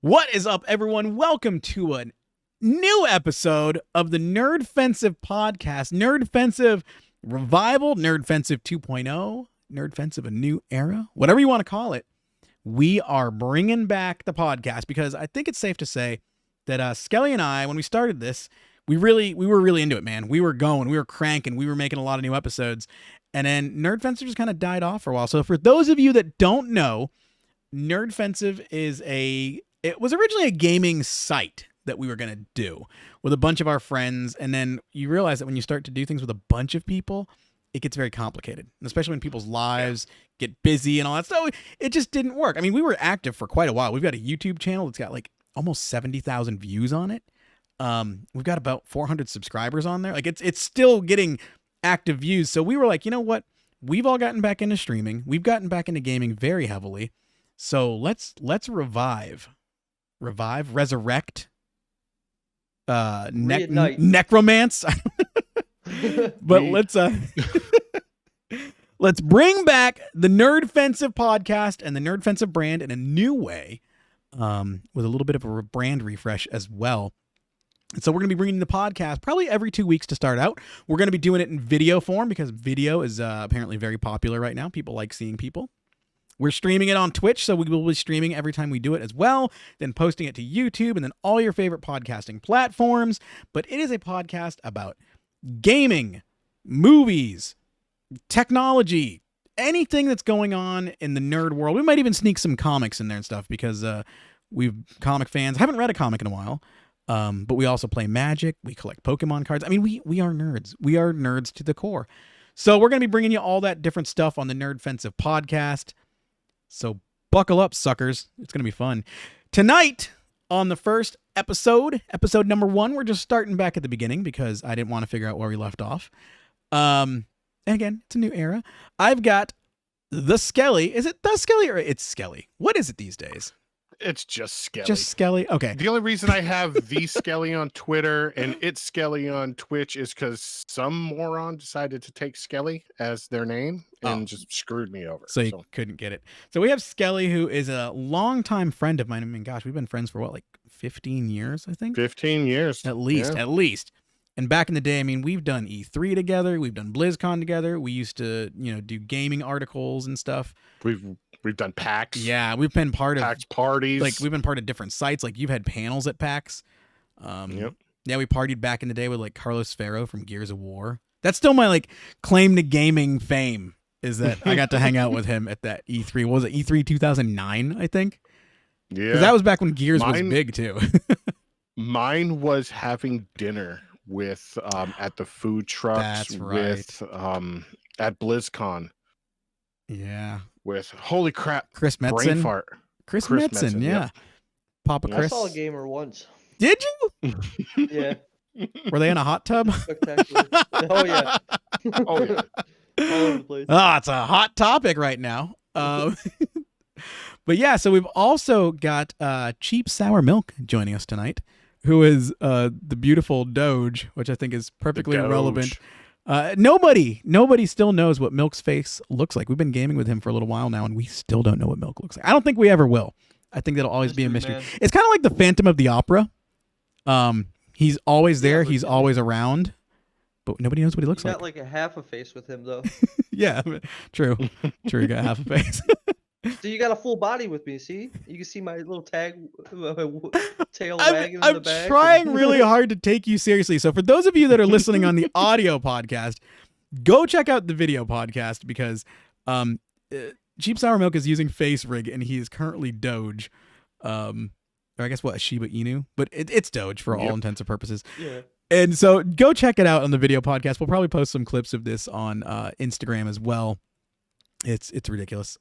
What is up, everyone? Welcome to a new episode of the NerdFensive podcast. NerdFensive Revival, NerdFensive 2.0, NerdFensive A New Era, whatever you want to call it. We are bringing back the podcast because I think it's safe to say that Skelly and I, when we started this, we were really into it, man. We were going, we were cranking, we were making a lot of new episodes, and then NerdFensive just kind of died off for a while. So for those of you that don't know, NerdFensive it was originally a gaming site that we were going to do with a bunch of our friends. And then you realize that when you start to do things with a bunch of people, it gets very complicated, especially when people's lives get busy and all that. So it just didn't work. I mean, we were active for quite a while. We've got a YouTube channel that's got like almost 70,000 views on it. We've got about 400 subscribers on there. Like it's still getting active views. So we were like, you know what? We've all gotten back into streaming. We've gotten back into gaming very heavily. So let's resurrect, necromance. But let's bring back the NerdFensive podcast and the NerdFensive brand in a new way, with a little bit of a brand refresh as well. And so we're going to be bringing the podcast probably every 2 weeks to start out. We're going to be doing it in video form because video is apparently very popular right now. People like seeing people. We're streaming it on Twitch, so we will be streaming every time we do it as well, then posting it to YouTube and then all your favorite podcasting platforms. But it is a podcast about gaming, movies, technology, anything that's going on in the nerd world. We might even sneak some comics in there and stuff because we've comic fans. I haven't read a comic in a while, but we also play Magic. We collect Pokemon cards. I mean, we are nerds. We are nerds to the core. So we're going to be bringing you all that different stuff on the NerdFensive podcast. So buckle up, suckers. It's going to be fun. Tonight, on the first episode number 1, we're just starting back at the beginning because I didn't want to figure out where we left off. And again, it's a new era. I've got the Skelly. Is it the Skelly or it's Skelly? What is it these days? It's just Skelly. Just Skelly? Okay. The only reason I have the Skelly on Twitter and it's Skelly on Twitch is because some moron decided to take Skelly as their name and just screwed me over. So you couldn't get it. So we have Skelly, who is a longtime friend of mine. I mean, gosh, we've been friends for what, like 15 years, I think? 15 years. At least. And back in the day, I mean, we've done E3 together. We've done BlizzCon together. We used to, do gaming articles and stuff. We've done PAX. Yeah, we've been part of PAX parties. Like we've been part of different sites. Like you've had panels at PAX. Yep. Yeah, we partied back in the day with like Carlos Ferro from Gears of War. That's still my like claim to gaming fame is that I got to hang out with him at that E3. What was it, E3 2009, I think? Yeah. Because that was back when Gears was big too. Mine was having dinner with at the food trucks. That's right. With at BlizzCon. Yeah. With holy crap, Chris Metzen. Brain fart. Chris Metzen, yeah. Yep. Papa I Chris. saw a gamer once. Did you? Yeah. Were they in a hot tub? Spectacular. Oh yeah. Oh yeah. All over the place. It's a hot topic right now. But yeah, so we've also got Cheap Sour Milk joining us tonight, who is the beautiful Doge, which I think is perfectly relevant. Nobody still knows what Milk's face looks like. We've been gaming with him for a little while now, and we still don't know what Milk looks like. I don't think we ever will. I think that'll always be a mystery. Man. It's kind of like the Phantom of the Opera. He's always there. He's always around, but nobody knows what he looks You like. got like a half a face with him though. Yeah, true. You got half a face. So you got a full body with me. See, you can see my little tail wagging in the back. I'm trying really hard to take you seriously. So for those of you that are listening on the audio podcast, go check out the video podcast because Cheap Sour Milk is using Face Rig and he is currently Doge. Or I guess what, Shiba Inu, but it's Doge for all intents and purposes. Yeah. And so go check it out on the video podcast. We'll probably post some clips of this on Instagram as well. It's ridiculous.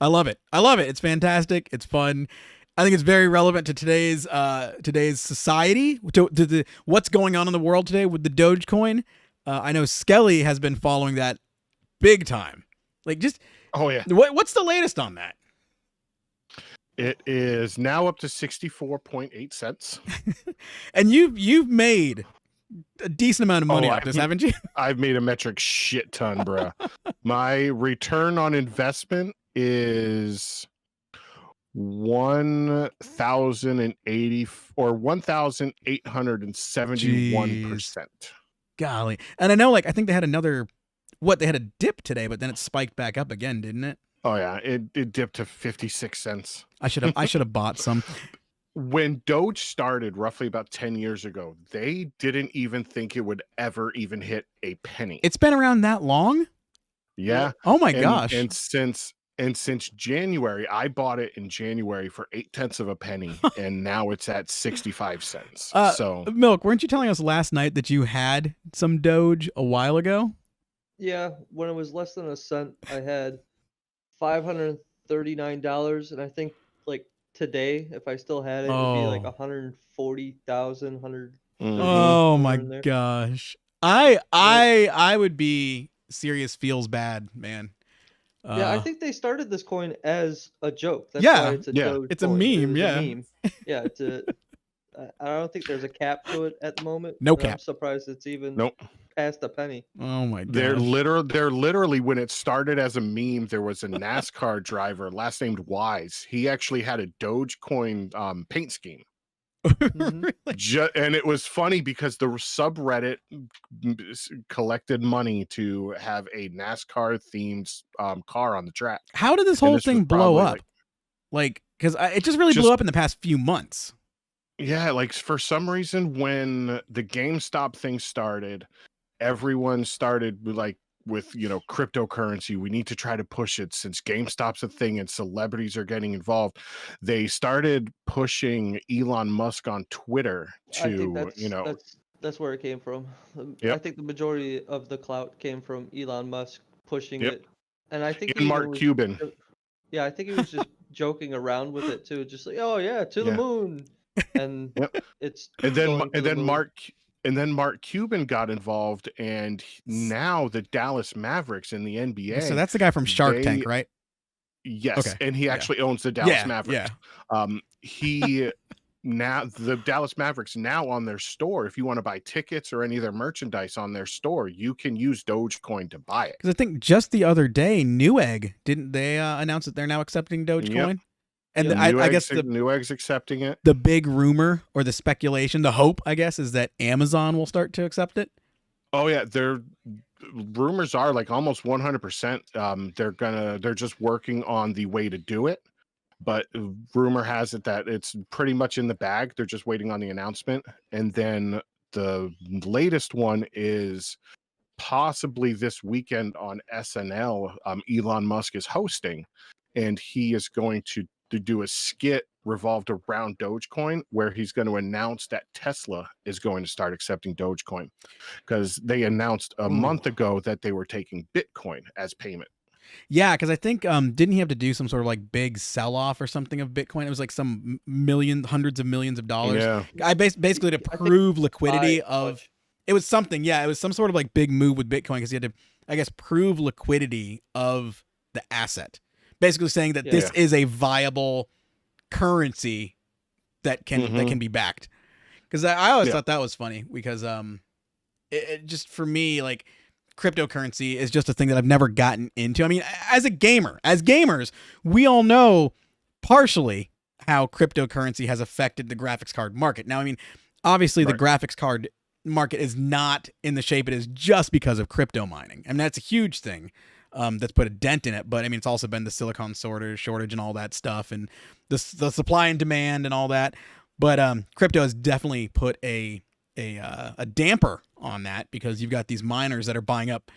I love it. It's fantastic. It's fun. I think it's very relevant to today's society, to what's going on in the world today with the Dogecoin. I know Skelly has been following that big time. Like just what's the latest on that? It is now up to 64.8 cents. And you've made a decent amount of money off this, haven't you? I've made a metric shit ton, bro. My return on investment is 1,080 or 1,871%. Golly. And I know, like, I think they had another, they had a dip today, but then it spiked back up again, didn't it? Oh yeah, it dipped to 56 cents. I should have bought some. When Doge started roughly about 10 years ago, they didn't even think it would ever even hit a penny. It's been around that long? Yeah. Oh my gosh. And since January, I bought it in January for 0.8 of a penny, and now it's at 65 cents. So Milk, weren't you telling us last night that you had some Doge a while ago? Yeah, when it was less than a cent, I had $539, and I think like today, if I still had it, it'd be like 140,000, 100. Oh my gosh. I would be serious feels bad, man. Yeah, I think they started this coin as a joke. That's Yeah, why it's a Doge it's a coin. meme, It was yeah. a meme. Yeah, it's a. I don't think there's a cap to it at the moment. No and I'm cap. surprised it's even nope. past a penny. Oh my gosh. They're literally when it started as a meme, there was a NASCAR driver last named Wise. He actually had a Dogecoin paint scheme. Really? And it was funny because the subreddit collected money to have a NASCAR themed car on the track. How did this whole thing blow up? Like, because it just really blew up in the past few months. Yeah, like for some reason, when the GameStop thing started, everyone started with cryptocurrency. We need to try to push it since GameStop's a thing and celebrities are getting involved. They started pushing Elon Musk on Twitter to that's where it came from. Yep. I think the majority of the clout came from Elon Musk pushing it, and I think Mark Cuban. Yeah, I think he was just joking around with it too, just like, oh yeah, to the moon, and then Mark Cuban got involved, and now the Dallas Mavericks in the NBA. So that's the guy from Shark Tank, right? Yes, okay. And he actually owns the Dallas Mavericks. Yeah. Now the Dallas Mavericks now on their store, if you want to buy tickets or any of their merchandise on their store, you can use Dogecoin to buy it. Because I think just the other day, Newegg, didn't they announce that they're now accepting Dogecoin? Yep. And I guess Newegg's accepting it. The big rumor or the speculation, the hope, I guess, is that Amazon will start to accept it. Oh yeah, rumors are like almost 100%. They're just working on the way to do it. But rumor has it that it's pretty much in the bag. They're just waiting on the announcement. And then the latest one is possibly this weekend on SNL. Elon Musk is hosting, and he is going to do a skit revolved around Dogecoin, where he's going to announce that Tesla is going to start accepting Dogecoin, because they announced a month ago that they were taking Bitcoin as payment. Yeah, because I think didn't he have to do some sort of like big sell-off or something of Bitcoin? It was like some hundreds of millions of dollars. Yeah, basically to prove liquidity of. It was something. Yeah, it was some sort of like big move with Bitcoin because he had to, I guess, prove liquidity of the asset. Basically saying that this is a viable currency that can be backed. Because I always thought that was funny because it just for me like. Cryptocurrency is just a thing that I've never gotten into. I mean, as gamers, we all know partially how cryptocurrency has affected the graphics card market. Now, I mean, obviously the graphics card market is not in the shape it is just because of crypto mining. I mean, that's a huge thing that's put a dent in it. But I mean, it's also been the silicon shortage and all that stuff and the supply and demand and all that. But crypto has definitely put a damper on that because you've got these miners that are buying up,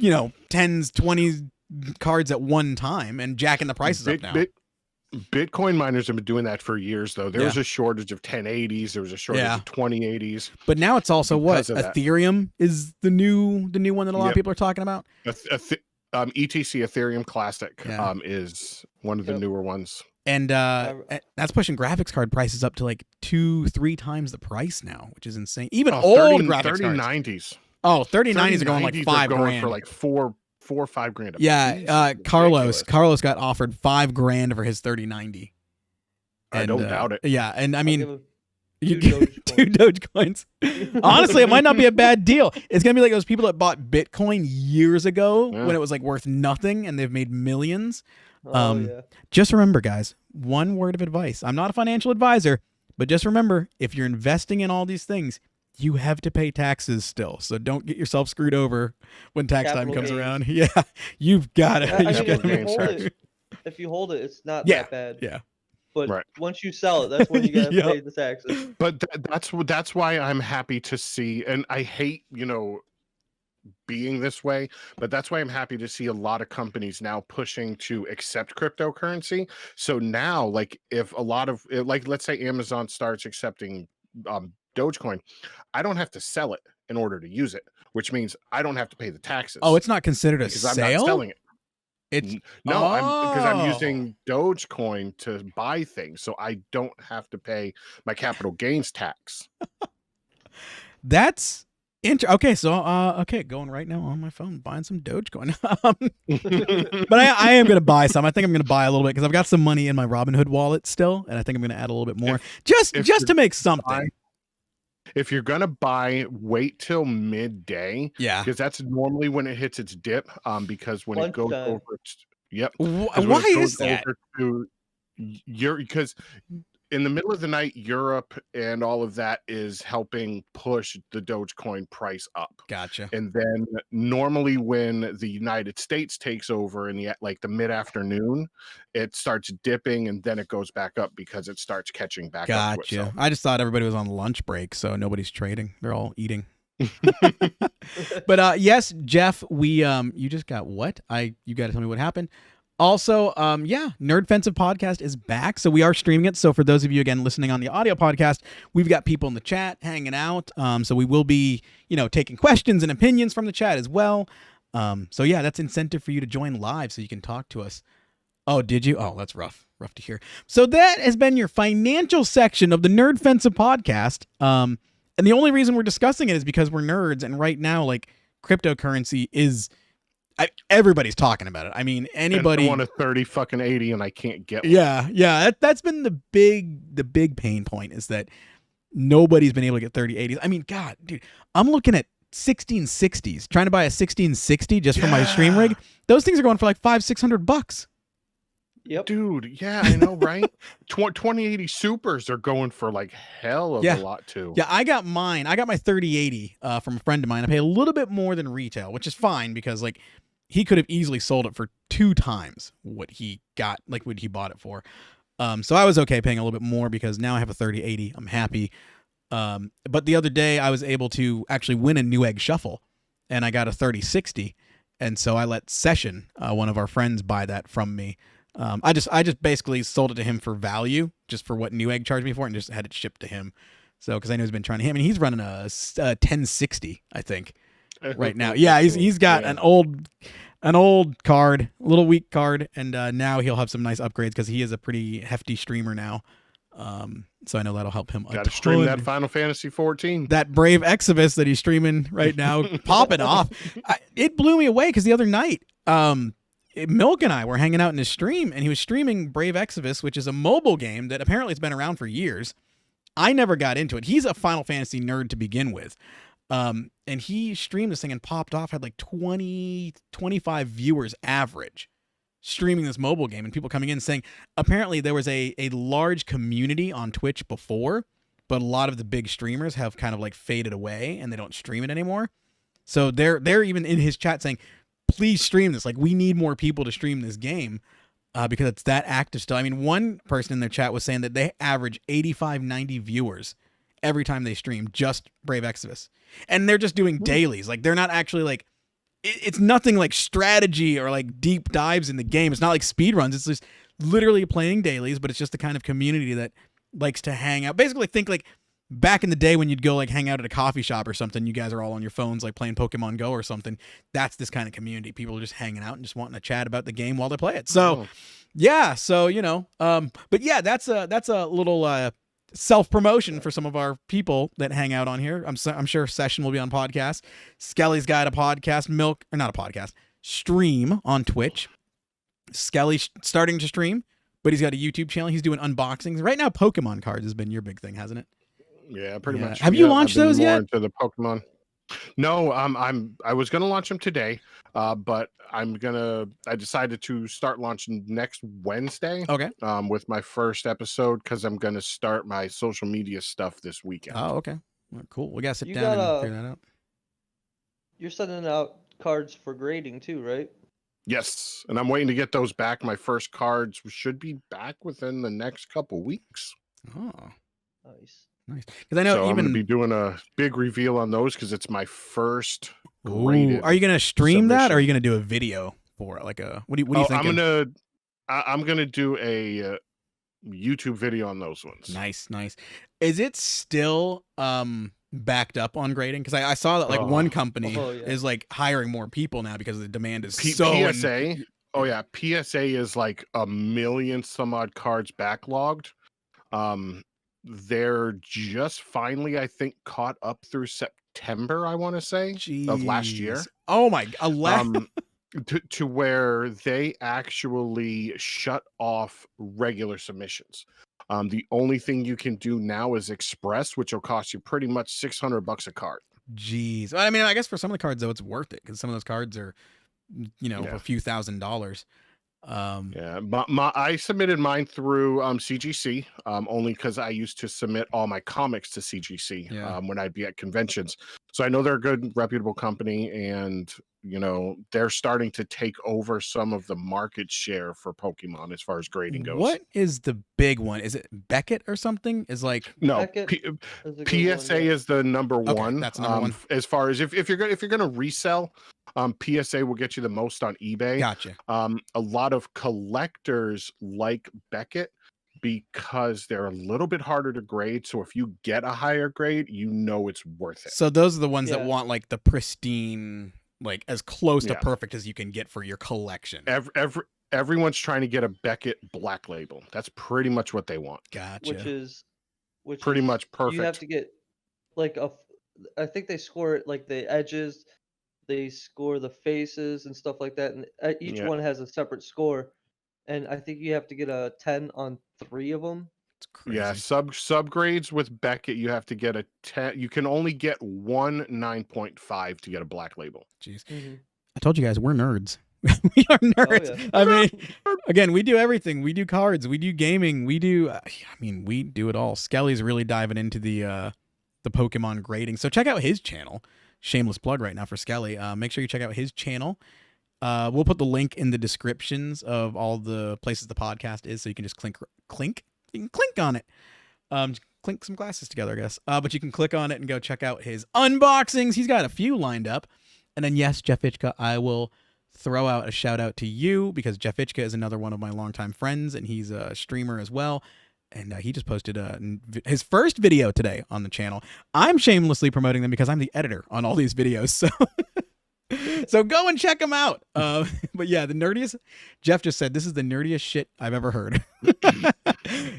10s, 20s cards at one time and jacking the prices up now. Bitcoin miners have been doing that for years, though. There was a shortage of 1080s. There was a shortage of 2080s. But now it's also Ethereum is the new one that a lot of people are talking about. ETC, Ethereum Classic, is one of the newer ones. And that's pushing graphics card prices up to like 2-3 times the price now, which is insane. Even old graphics cards. 3090s. 3090s are going like $5,000 for like $4 or $5,000. Yeah, Carlos got offered $5,000 for his 3090. I don't doubt it. Yeah, and I mean, you get 2 Dogecoins. Honestly, it might not be a bad deal. It's gonna be like those people that bought Bitcoin years ago when it was like worth nothing, and they've made millions. Just remember, guys, one word of advice. I'm not a financial advisor, but just remember, if you're investing in all these things, you have to pay taxes still. So don't get yourself screwed over when tax time Capital comes gains. around. Yeah, you've got to. I mean, Capital if you gains hold tax. it, if you hold it, it's not Yeah, that bad. yeah. But Right. once you sell it, that's when you gotta Yep. pay the taxes. But that's why I'm happy to see, and I hate, being this way, but that's why I'm happy to see a lot of companies now pushing to accept cryptocurrency. So now, like, if a lot of, like, let's say Amazon starts accepting Dogecoin, I don't have to sell it in order to use it, which means I don't have to pay the taxes. Oh, it's not considered a because I'm sale? not selling it. It's No, I'm Oh. using Dogecoin to buy things, so I don't have to pay my capital gains tax. That's okay. So, going right now on my phone, buying some Dogecoin. But I am going to buy some. I think I'm going to buy a little bit because I've got some money in my Robinhood wallet still, and I think I'm going to add a little bit more just if to make something. If you're gonna buy, wait till midday. Yeah. Because that's normally when it hits its dip. Because when it goes Lunchtime. over, yep. 'Cause when Why it goes is that? over to because in the middle of the night, Europe and all of that is helping push the Dogecoin price up. Gotcha. And then normally when the United States takes over in the mid-afternoon, it starts dipping and then it goes back up because it starts catching back up to Gotcha. itself. I just thought everybody was on lunch break, so nobody's trading. They're all eating. But yes, Jeff, we you just got what? You got to tell me what happened. Also, NerdFensive podcast is back, so we are streaming it. So for those of you again listening on the audio podcast, we've got people in the chat hanging out. So we will be, taking questions and opinions from the chat as well. So yeah, that's incentive for you to join live so you can talk to us. Oh, did you? Oh, that's rough to hear. So that has been your financial section of the NerdFensive podcast. And the only reason we're discussing it is because we're nerds, and right now, like, cryptocurrency is. Everybody's talking about it. I mean, anybody. I want a 30-80 and I can't get one. Yeah. That's been the big pain point is that nobody's been able to get 3080s. I mean, God, dude, I'm looking at 1660s, trying to buy a 1660 just for my stream rig. Those things are going for like $500-600. Yep. Dude, yeah, I know, right? 2080 supers are going for like hell of a lot too. Yeah, I got mine. I got my 3080 from a friend of mine. I pay a little bit more than retail, which is fine because like he could have easily sold it for 2 times what he got, like what he bought it for. So I was okay paying a little bit more because now I have a 3080. I'm happy. But the other day I was able to actually win a Newegg shuffle, and I got a 3060, and so I let Session, one of our friends, buy that from me. I just basically sold it to him for value, just for what Newegg charged me for it, and just had it shipped to him. So because I know he's been trying to. I mean, he's running a 1060, I think, right now. Yeah, he's got an old card, a little weak card, and now he'll have some nice upgrades because he is a pretty hefty streamer now. So I know that'll help him. Got to stream that Final Fantasy 14. That Brave Exodus that he's streaming right now, popping off. It blew me away because the other night, Milk and I were hanging out in his stream, and he was streaming Brave Exodus, which is a mobile game that apparently has been around for years. I never got into it. He's a Final Fantasy nerd to begin with. And he streamed this thing and popped off, had like 20, 25 viewers average streaming this mobile game, and people coming in saying apparently there was a large community on Twitch before, but a lot of the big streamers have kind of like faded away and they don't stream it anymore. So they're even in his chat saying, please stream this. Like, we need more people to stream this game because it's that active still. I mean, one person in their chat was saying that they average 85, 90 viewers every time they stream just Brave Exodus. And they're just doing dailies. Like, they're not actually like, it's nothing like strategy or like deep dives in the game. It's not like speed runs. It's just literally playing dailies, but it's just the kind of community that likes to hang out. Basically, think like back in the day when you'd go like hang out at a coffee shop or something, you guys are all on your phones like playing Pokemon Go or something. That's this kind of community. People are just hanging out and just wanting to chat about the game while they play it. So yeah, so but yeah, that's a little self-promotion for some of our people that hang out on here. I'm sure Session will be on podcast. Skelly's got a podcast, stream on Twitch. Skelly's starting to stream, but he's got a YouTube channel. He's doing unboxings. Right now, Pokemon cards has been your big thing, hasn't it? Yeah, pretty much. Have you launched those yet? Into the Pokemon. No, I was gonna launch them today, but I decided to start launching next Wednesday. Okay. With my first episode because I'm gonna start my social media stuff this weekend. Oh, okay. Well, cool. We gotta sit You down and gotta- figure that out. You're sending out cards for grading too, right? Yes, and I'm waiting to get those back. My first cards should be back within the next couple weeks. Oh, Nice. nice. Because I know So I'm even. gonna be doing a big reveal on those because it's my first Ooh, graded. are you gonna stream that, or are submission. you gonna do a video for it? Like a what do you thinking? I'm gonna do a YouTube video on those ones. Nice. Is it still backed up on grading? Because I saw that like one company Oh, yeah. is like hiring more people now because the demand is PSA. Oh yeah, PSA is like 1 million some odd cards backlogged. They're just finally, I think, caught up through September, I want to say, of last year. Jeez. Oh my god. To where they actually shut off regular submissions. The only thing you can do now is Express, which will cost you pretty much $600 a card. Jeez. Well, I mean, I guess for some of the cards though, it's worth it because some of those cards are, Yeah. a few $1,000s. Yeah, but I submitted mine through CGC only because I used to submit all my comics to CGC Yeah. when I'd be at conventions. So I know they're a good, reputable company, and they're starting to take over some of the market share for Pokemon as far as grading goes. What is the big one? Is it Beckett or something? Is like No, Beckett is a good PSA one, yeah. is the number Okay, one. that's number one. As far as if you're gonna resell, PSA will get you the most on eBay. Gotcha. A lot of collectors like Beckett because they're a little bit harder to grade. So if you get a higher grade, it's worth it. So those are the ones that Yeah. want like the pristine, like as close to Yeah. perfect as you can get for your collection. Everyone's trying to get a Beckett Black Label. That's pretty much what they want. Gotcha. Which Pretty is- much perfect. You have to get like I think they score it like the edges, they score the faces and stuff like that, and each Yeah. one has a separate score. And I think you have to get a 10 on 3 of them. It's crazy. Yeah, subgrades with Beckett, you have to get a 10. You can only get one 9.5 to get a Black Label. Jeez. Mm-hmm. I told you guys we're nerds. We are nerds. yeah. I mean, again, we do everything. We do cards. We do gaming. We do. We do it all. Skelly's really diving into the Pokemon grading. So check out his channel. Shameless plug right now for Skelly. Make sure you check out his channel. We'll put the link in the descriptions of all the places the podcast is, so you can just clink. You can clink on it. Just clink some glasses together, I guess. But you can click on it and go check out his unboxings. He's got a few lined up. And then, yes, Jeff Ichka, I will throw out a shout out to you because Jeff Ichka is another one of my longtime friends, and he's a streamer as well. And he just posted his first video today on the channel. I'm shamelessly promoting them because I'm the editor on all these videos. So go and check them out. But yeah, the nerdiest. Jeff just said this is the nerdiest shit I've ever heard.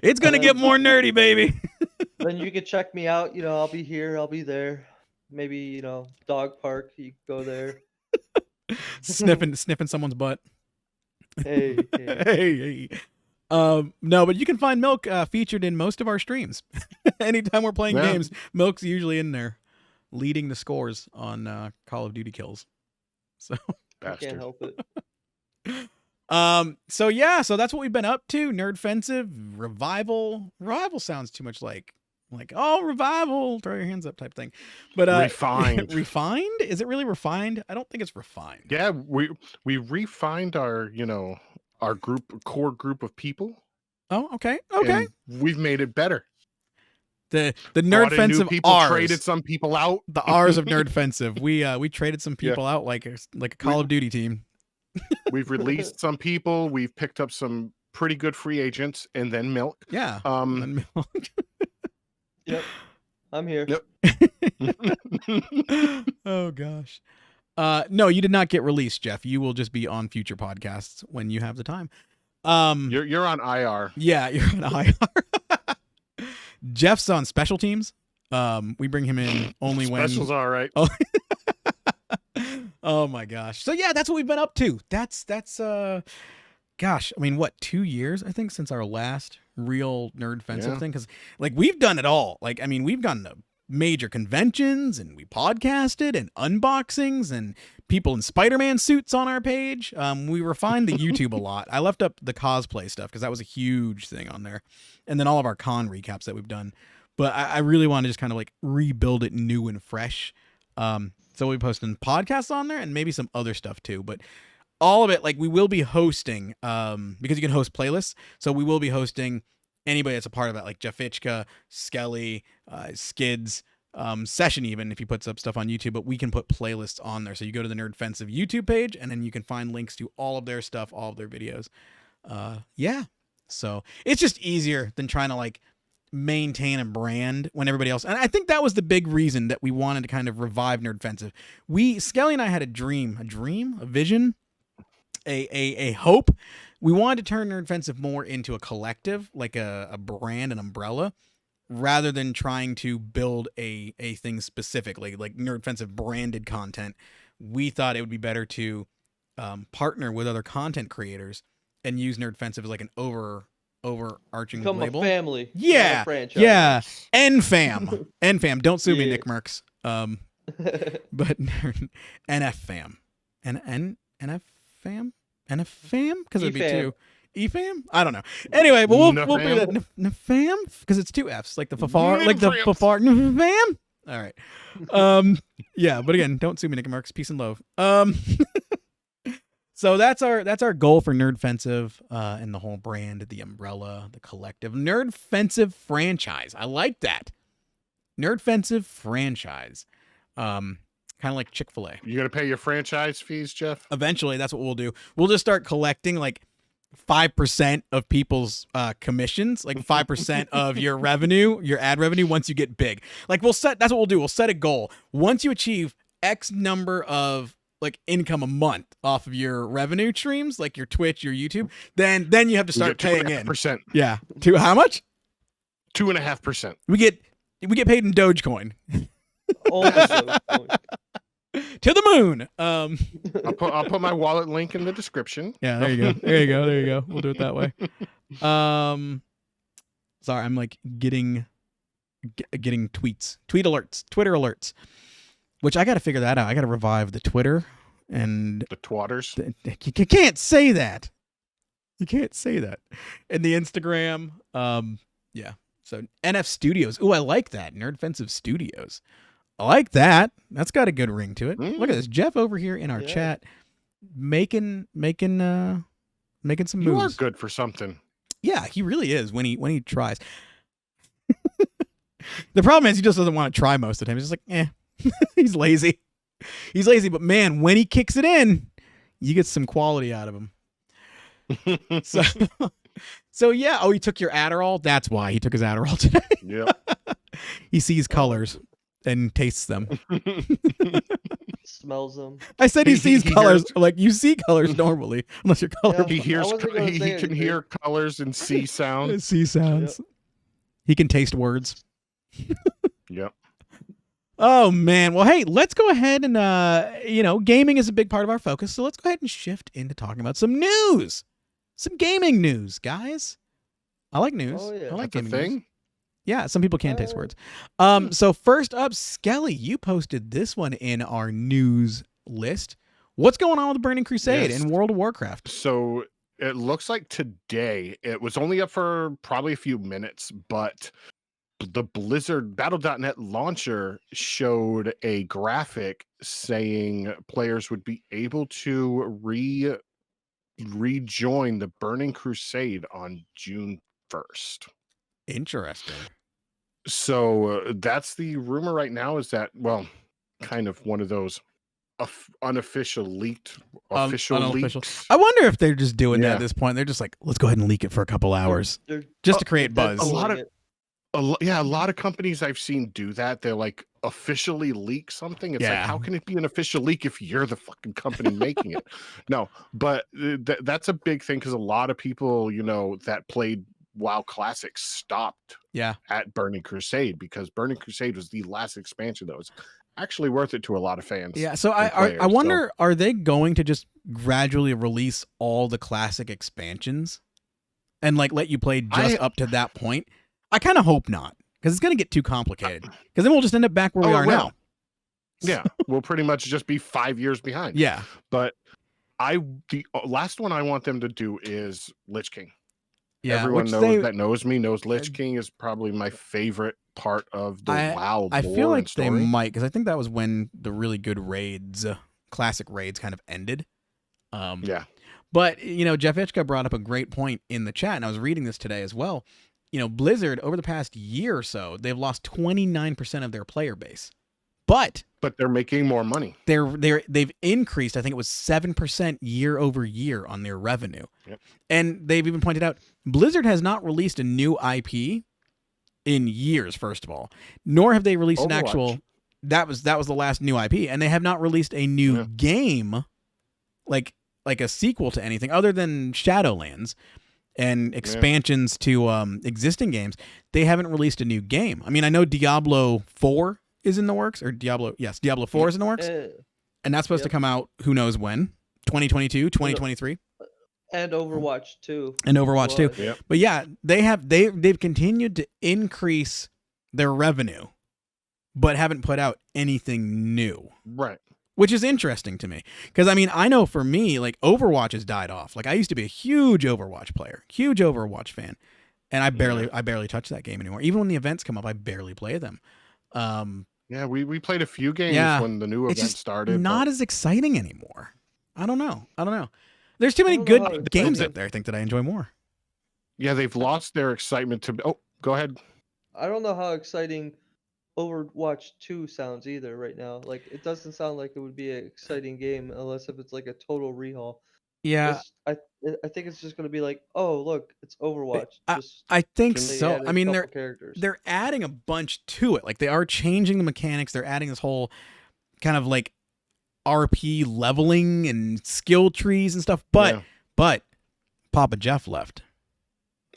It's gonna get more nerdy, baby. Then you can check me out. I'll be here. I'll be there. Maybe dog park. You go there. sniffing someone's butt. Hey. Hey. No, but you can find Milk featured in most of our streams. Anytime we're playing games, Milk's usually in there, leading the scores on Call of Duty kills. So I can't help it. So that's what we've been up to. NerdFensive, Revival. Revival sounds too much like revival, throw your hands up type thing. But refined. Refined? Is it really refined? I don't think it's refined. Yeah, we refined our core group of people. Oh, okay. And we've made it better. The NerdFensive people R's. traded some people out. The R's of NerdFensive. We traded some people out like a Call of Duty team. We've released some people. We've picked up some pretty good free agents, and then Milk. Yeah. And then Milk. Yep. I'm here. Yep. Oh gosh. No, you did not get released, Jeff. You will just be on future podcasts when you have the time. You're on IR. Yeah, you're on IR. Jeff's on special teams. We bring him in only when Special's all right. Oh. Oh my gosh. So yeah, that's what we've been up to. That's gosh, I mean, what, 2 years I think since our last real NerdFensive thing, because like we've done it all. Like, I mean, we've gone to major conventions, and we podcasted and unboxings and people in Spider-Man suits on our page. We refined the YouTube a lot. I left up the cosplay stuff because that was a huge thing on there, and then all of our con recaps that we've done. But I really want to just kind of like rebuild it new and fresh. So we'll be posting podcasts on there and maybe some other stuff too. But all of it, like we will be hosting, because you can host playlists. So we will be hosting anybody that's a part of that, like Jeff Itchka, Skelly, Skids, Session, even if he puts up stuff on YouTube. But we can put playlists on there. So you go to the NerdFensive YouTube page, and then you can find links to all of their stuff, all of their videos. Yeah. So it's just easier than trying to like maintain a brand when everybody else, and I think that was the big reason that we wanted to kind of revive NerdFensive. Skelly and I had a vision, a hope. We wanted to turn NerdFensive more into a collective, like a brand, an umbrella, rather than trying to build a thing specifically, like NerdFensive branded content. We thought it would be better to partner with other content creators and use NerdFensive as like an overarching Become label. a family. Yeah. Not a franchise. Yeah. NFam. NFam. Don't sue me, Yeah. Nick Merckx. But NFam. NFam? NFam? Because it'd be two. EFAM? I don't know. Anyway, but we'll bring that NFam because it's two F's, like the Fafar, like the Fafar. NFam. All right. Yeah, but again, don't sue me, Nick Merckx. Peace and love. So that's our goal for NerdFensive, and the whole brand, the umbrella, the collective. NerdFensive franchise. I like that. NerdFensive franchise. Kind of like Chick-fil-A. You gonna pay your franchise fees, Jeff? Eventually, that's what we'll do. We'll just start collecting like 5% of people's commissions, like 5% of your revenue, your ad revenue once you get big. Like that's what we'll do. We'll set a goal. Once you achieve X number of like income a month off of your revenue streams, like your Twitch, your YouTube, then you have to start paying in. 2.5%. Yeah. To how much? 2.5%. We get paid in Dogecoin. To the moon. I'll put my wallet link in the description. Yeah, there you go. We'll do it that way. Sorry, I'm like getting tweets, Twitter alerts. Which I got to figure that out. I got to revive the Twitter and the twatters. You can't say that. You can't say that. And the Instagram. Yeah. So NF Studios. Ooh, I like that. NerdFensive Studios. I like that. That's got a good ring to it. Look at this. Jeff over here in our chat making some moves. You are good for something. Yeah, he really is when he tries. The problem is he just doesn't want to try most of the time. He's just like, He's lazy. But man, when he kicks it in, you get some quality out of him. So yeah. Oh, he took your Adderall? That's why he took his Adderall today. Yeah. He sees colors and tastes them. Smells them. I said he sees colors. Like you see colors normally, unless you're color. He hears. He can hear colors and see sounds. See sounds. Yep. He can taste words. Yep. Oh man. Well, hey, let's go ahead and gaming is a big part of our focus, so let's go ahead and shift into talking about some news. Some gaming news, guys. I like news. Oh, yeah. I like That's gaming a thing? news. Yeah, some people can't taste words. So first up, Skelly, you posted this one in our news list. What's going on with the Burning Crusade in World of Warcraft? So it looks like today, it was only up for probably a few minutes, but the Blizzard Battle.net launcher showed a graphic saying players would be able to rejoin the Burning Crusade on June 1st. Interesting. So that's the rumor right now, is that, well, kind of one of those unofficial leaks. I wonder if they're just doing that at this point. They're just like, let's go ahead and leak it for a couple hours just to create buzz. A lot of companies I've seen do that. They're like officially leak something. It's like, how can it be an official leak if you're the fucking company making it? No, but that's a big thing because a lot of people, that played WoW Classic stopped at Burning Crusade because Burning Crusade was the last expansion that was actually worth it to a lot of fans. Yeah, so I wonder, are they going to just gradually release all the classic expansions and like let you play just up to that point? I kind of hope not. because it's going to get too complicated. Because then we'll just end up back where we are now. Yeah, we'll pretty much just be 5 years behind. Yeah. But the last one I want them to do is Lich King. Yeah, everyone that knows me knows Lich King is probably my favorite part of the WoW lore. I feel like and story. they might, because I think that was when the really good raids, classic raids, kind of ended. Yeah. But Jeff Itchka brought up a great point in the chat, and I was reading this today as well. Blizzard over the past year or so, they've lost 29% of their player base, but they're making more money. They've increased, I think it was 7% year over year on their revenue. Yep. And they've even pointed out Blizzard has not released a new IP in years, first of all, nor have they released Overwatch. an actual. That was the last new IP, and they have not released a new game, like a sequel to anything other than Shadowlands and expansions to existing games. They haven't released a new game. I mean, I know Diablo 4 is in the works, or Diablo 4 is in the works, and that's supposed to come out who knows when, 2022, 2023. And Overwatch 2. And Overwatch 2. Yep. But yeah, they've continued to increase their revenue, but haven't put out anything new. Right. Which is interesting to me. Because, I mean, I know for me, like, Overwatch has died off. Like, I used to be a huge Overwatch player, huge Overwatch fan. And I barely touch that game anymore. Even when the events come up, I barely play them. Yeah, we played a few games when the new event started. Not as exciting anymore. I don't know. There's too many good games out there, I think, that I enjoy more. Yeah, they've lost their excitement to... Oh, go ahead. I don't know how exciting Overwatch 2 sounds either right now. Like, it doesn't sound like it would be an exciting game unless if it's like a total rehaul. Yeah. I think it's just going to be like, oh, look, it's Overwatch. I think so. I mean, they're adding a bunch to it. Like, they are changing the mechanics. They're adding this whole kind of like RP leveling and skill trees and stuff. But Papa Jeff left.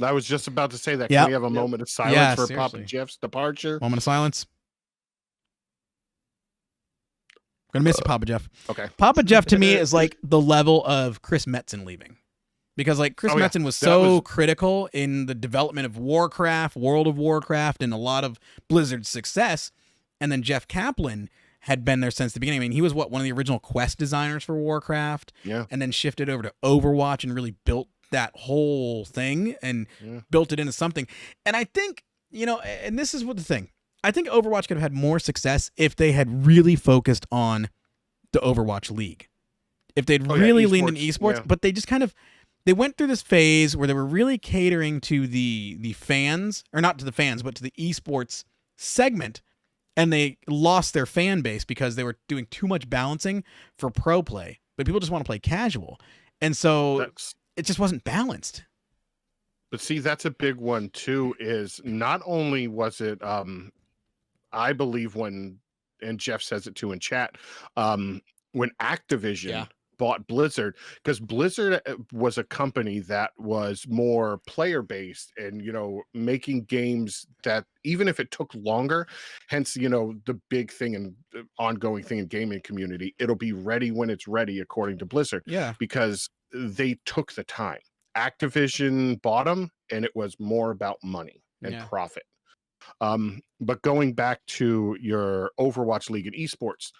I was just about to say that. Can we have a moment of silence for seriously. Papa Jeff's departure? Moment of silence. I'm gonna miss you, Papa Jeff. Okay. Papa Jeff to me is like the level of Chris Metzen leaving. Because like Chris Metzen was so critical in the development of Warcraft, World of Warcraft, and a lot of Blizzard's success. And then Jeff Kaplan had been there since the beginning. I mean, he was one of the original quest designers for Warcraft. Yeah. And then shifted over to Overwatch and really built that whole thing and built it into something. And I think, and this is what the thing, I think Overwatch could have had more success if they had really focused on the Overwatch League. If they'd really leaned into esports, but they just they went through this phase where they were really catering to the fans, or not to the fans, but to the esports segment. And they lost their fan base because they were doing too much balancing for pro play, but people just want to play casual. And so it just wasn't balanced. But see, that's a big one too, is not only was it, I believe and Jeff says it too in chat, when Activision bought Blizzard, because Blizzard was a company that was more player based and, making games that even if it took longer, hence, the big thing and ongoing thing in gaming community, it'll be ready when it's ready, according to Blizzard. Yeah. Because they took the time. Activision bought them, and it was more about money and profit. But going back to your Overwatch League and esports,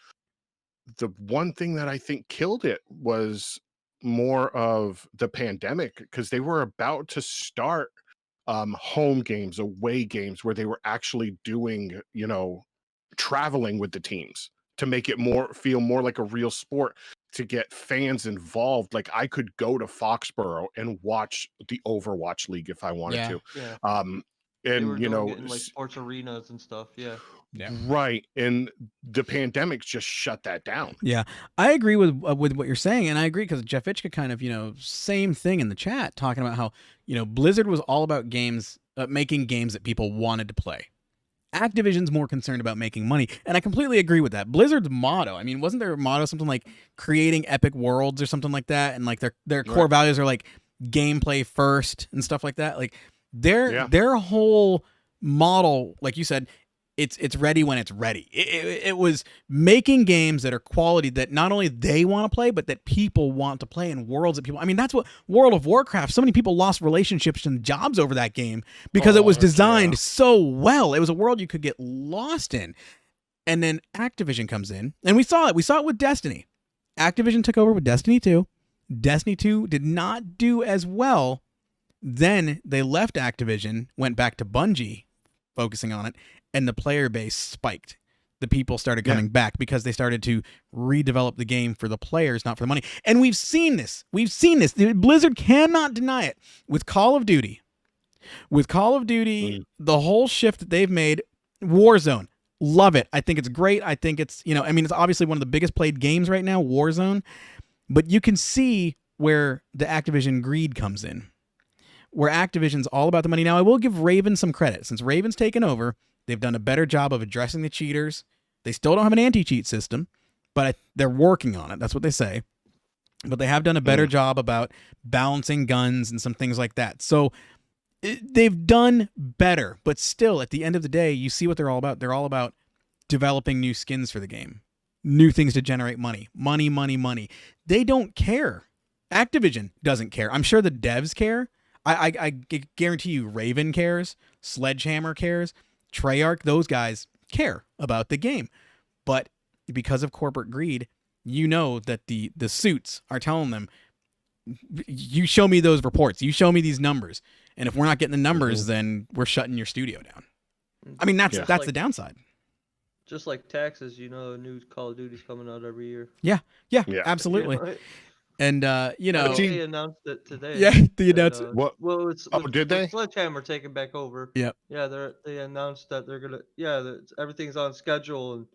the one thing that I think killed it was more of the pandemic, because they were about to start home games, away games, where they were actually doing, traveling with the teams to make it feel more like a real sport, to get fans involved. Like, I could go to Foxborough and watch the Overwatch League if I wanted to. Yeah. And they were doing it in like sports arenas and stuff. Yeah. Right. And the pandemic just shut that down. Yeah. I agree with what you're saying. And I agree because Jeff Itchka kind of, same thing in the chat, talking about how, Blizzard was all about games, making games that people wanted to play. Activision's more concerned about making money. And I completely agree with that. Blizzard's motto, I mean, wasn't their motto something like creating epic worlds or something like that? And like their core values are like gameplay first and stuff like that. Like their whole model, like you said, it's ready when it's ready. It was making games that are quality that not only they want to play, but that people want to play in worlds that people. I mean, that's what World of Warcraft. So many people lost relationships and jobs over that game because it was designed so well. It was a world you could get lost in. And then Activision comes in, and we saw it. We saw it with Destiny. Activision took over with Destiny 2. Destiny 2 did not do as well. Then they left Activision, went back to Bungie, focusing on it, and the player base spiked. The people started coming back because they started to redevelop the game for the players, not for the money. And we've seen this. Blizzard cannot deny it. With Call of Duty, the whole shift that they've made, Warzone, love it. I think it's great. I think it's, it's obviously one of the biggest played games right now, Warzone. But you can see where the Activision greed comes in, where Activision's all about the money. Now, I will give Raven some credit. Since Raven's taken over, they've done a better job of addressing the cheaters. They still don't have an anti-cheat system, but they're working on it. That's what they say. But they have done a better job about balancing guns and some things like that. So they've done better, but still, at the end of the day, you see what they're all about. They're all about developing new skins for the game, new things to generate money. Money. They don't care. Activision doesn't care. I'm sure the devs care. I guarantee you Raven cares, Sledgehammer cares, Treyarch, those guys care about the game. But because of corporate greed, that the suits are telling them, you show me those reports, you show me these numbers, and if we're not getting the numbers, then we're shutting your studio down. I mean, that's the downside. Just like taxes, a new Call of Duty's coming out every year. Yeah, absolutely. Right? And they announced it today. Yeah, they announced it. What? Well, it's did they? Sledgehammer taking back over. Yep. Yeah, they announced that they're gonna. Yeah, that everything's on schedule, and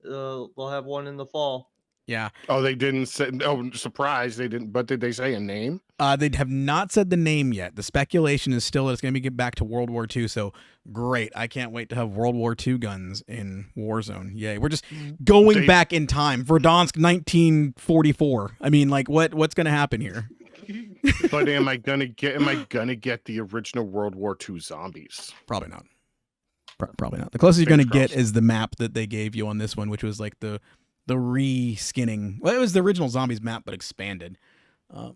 they'll have one in the fall. Yeah. Oh, they didn't say. Oh, surprise! They didn't. But did they say a name? They have not said the name yet. The speculation is still that it's going to be get back to World War II. So great! I can't wait to have World War II guns in Warzone. Yay! We're just going back in time. Verdansk 1944. I mean, like what's going to happen here? But am I gonna get the original World War II zombies? Probably not. Probably not. The closest you're going to get is the map that they gave you on this one, which was like the re-skinning. Well, it was the original zombies map, but expanded. I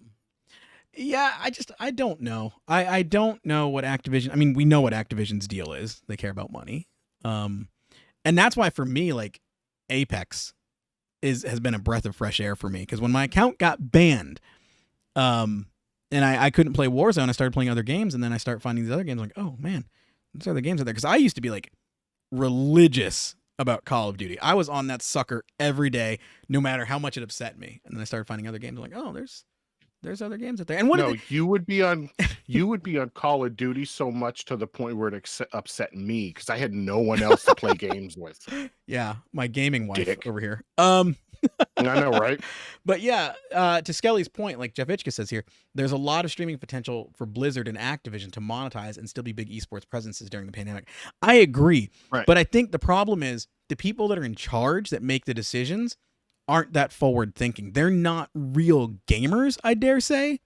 don't know. I don't know what Activision. I mean, we know what Activision's deal is. They care about money. And that's why for me, like Apex has been a breath of fresh air for me, because when my account got banned, and I couldn't play Warzone, I started playing other games, and then I start finding these other games like, oh man, these other games out there. Because I used to be like religious about Call of Duty. I was on that sucker every day, no matter how much it upset me. And then I started finding other games. I'm like, oh, there's other games out there. And you would be on Call of Duty so much to the point where it upset me because I had no one else to play games with. Yeah, my gaming wife over here. I know, right? But yeah, to Skelly's point, like Jeff Itchka says here, there's a lot of streaming potential for Blizzard and Activision to monetize and still be big esports presences during the pandemic. I agree. Right. But I think the problem is the people that are in charge that make the decisions aren't that forward thinking. They're not real gamers, I dare say,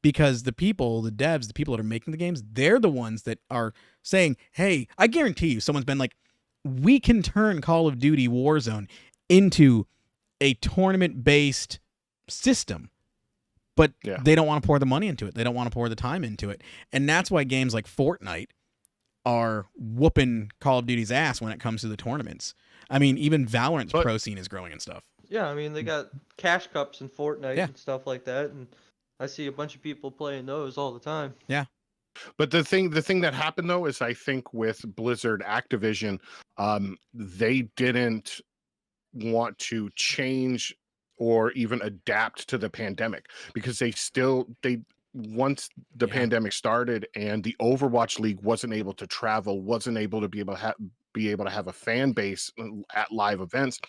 because the devs, the people that are making the games, they're the ones that are saying, hey, I guarantee you someone's been like, we can turn Call of Duty Warzone into a tournament-based system, but they don't want to pour the money into it. They don't want to pour the time into it. And that's why games like Fortnite are whooping Call of Duty's ass when it comes to the tournaments. I mean, even Valorant's pro scene is growing and stuff. Yeah, I mean, they got cash cups in Fortnite and stuff like that, and I see a bunch of people playing those all the time. Yeah. But the thing that happened though is I think with Blizzard Activision, they didn't want to change or even adapt to the pandemic because once the pandemic started and the Overwatch League wasn't able to travel, wasn't able to be able to have a fan base at live events,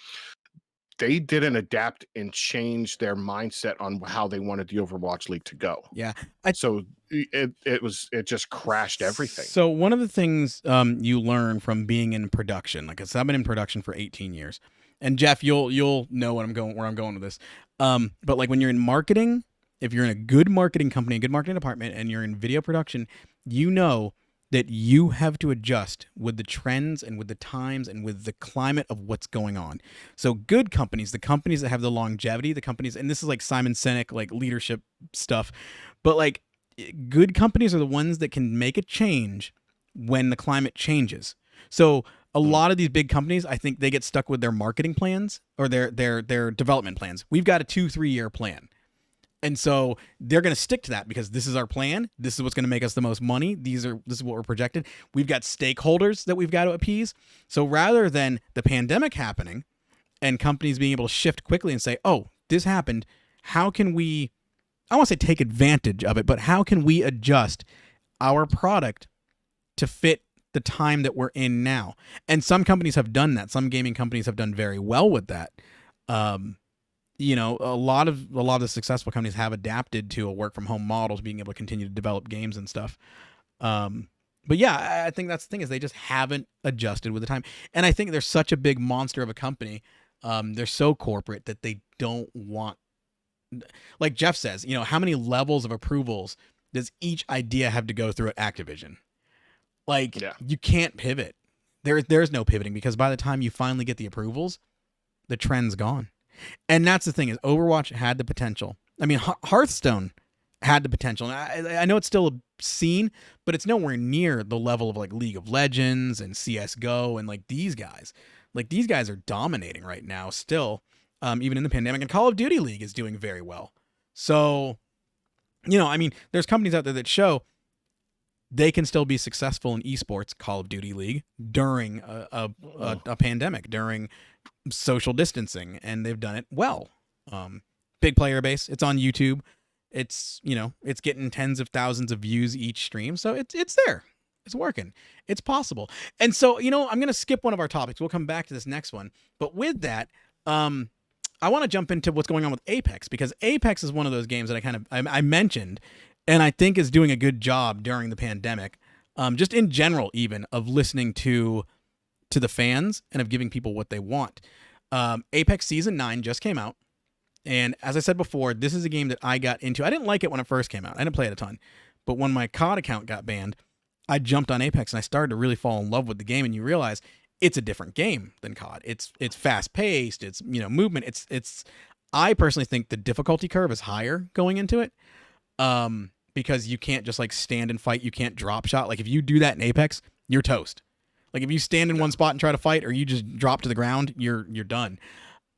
they didn't adapt and change their mindset on how they wanted the Overwatch League to go. Yeah. So it just crashed everything. So one of the things you learn from being in production, like I've been in production for 18 years. And Jeff, you'll know where I'm going with this. But like when you're in marketing, if you're in a good marketing company, a good marketing department, and you're in video production, you know that you have to adjust with the trends and with the times and with the climate of what's going on. So good companies, the companies that have the longevity, the companies, and this is like Simon Sinek, like leadership stuff, but like good companies are the ones that can make a change when the climate changes. So a lot of these big companies, I think they get stuck with their marketing plans or their development plans. We've got a 2-3 year plan. And so they're going to stick to that because this is our plan. This is what's going to make us the most money. This is what we're projected. We've got stakeholders that we've got to appease. So rather than the pandemic happening and companies being able to shift quickly and say, oh, this happened, how can we, I don't want to say take advantage of it, but how can we adjust our product to fit the time that we're in now? And some companies have done that. Some gaming companies have done very well with that. You know, a lot of the successful companies have adapted to a work from home model to being able to continue to develop games and stuff. But yeah, I think that's the thing is they just haven't adjusted with the time. And I think they're such a big monster of a company. They're so corporate that they don't want, like Jeff says, you know, how many levels of approvals does each idea have to go through at Activision? Like you can't pivot. There's no pivoting because by the time you finally get the approvals, the trend's gone. And that's the thing is Overwatch had the potential. I mean, Hearthstone had the potential. And I know it's still a scene, but it's nowhere near the level of like League of Legends and CSGO and like these guys. Like these guys are dominating right now still, even in the pandemic. And Call of Duty League is doing very well. So, you know, I mean, there's companies out there that show they can still be successful in esports, Call of Duty League, during a pandemic, during social distancing, and they've done it well. Big player base. It's on YouTube. It's, you know, it's getting tens of thousands of views each stream, so it's there. It's working. It's possible. And so, you know, I'm gonna skip one of our topics. We'll come back to this next one. But with that, I want to jump into what's going on with Apex because Apex is one of those games that I mentioned, and I think is doing a good job during the pandemic. Just in general, even of listening to the fans and of giving people what they want. Apex Season 9 just came out. And as I said before, this is a game that I got into. I didn't like it when it first came out. I didn't play it a ton. But when my COD account got banned, I jumped on Apex and I started to really fall in love with the game. And you realize it's a different game than COD. It's fast paced. It's, you know, movement. It's I personally think the difficulty curve is higher going into it. Because you can't just like stand and fight. You can't drop shot. Like if you do that in Apex, you're toast. Like if you stand in one spot and try to fight, or you just drop to the ground, you're done.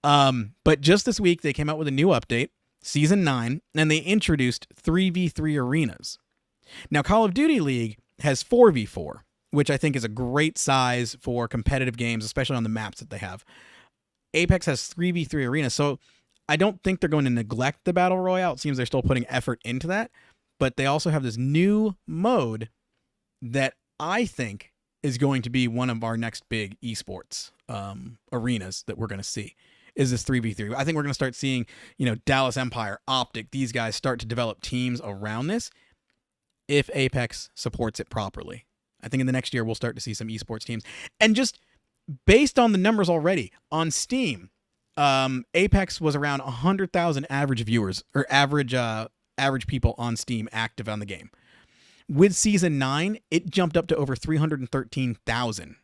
But just this week they came out with a new update, Season 9, and they introduced 3v3 arenas. Now Call of Duty League has 4v4, which I think is a great size for competitive games, especially on the maps that they have. Apex has 3v3 arenas, so I don't think they're going to neglect the Battle Royale. It seems they're still putting effort into that, but they also have this new mode that I think is going to be one of our next big esports arenas that we're going to see is this 3v3. I think we're going to start seeing, you know, Dallas Empire, Optic, these guys start to develop teams around this if Apex supports it properly. I think in the next year we'll start to see some esports teams. And just based on the numbers already on Steam, Apex was around 100,000 average viewers or average people on Steam active on the game. With Season 9, it jumped up to over 313,000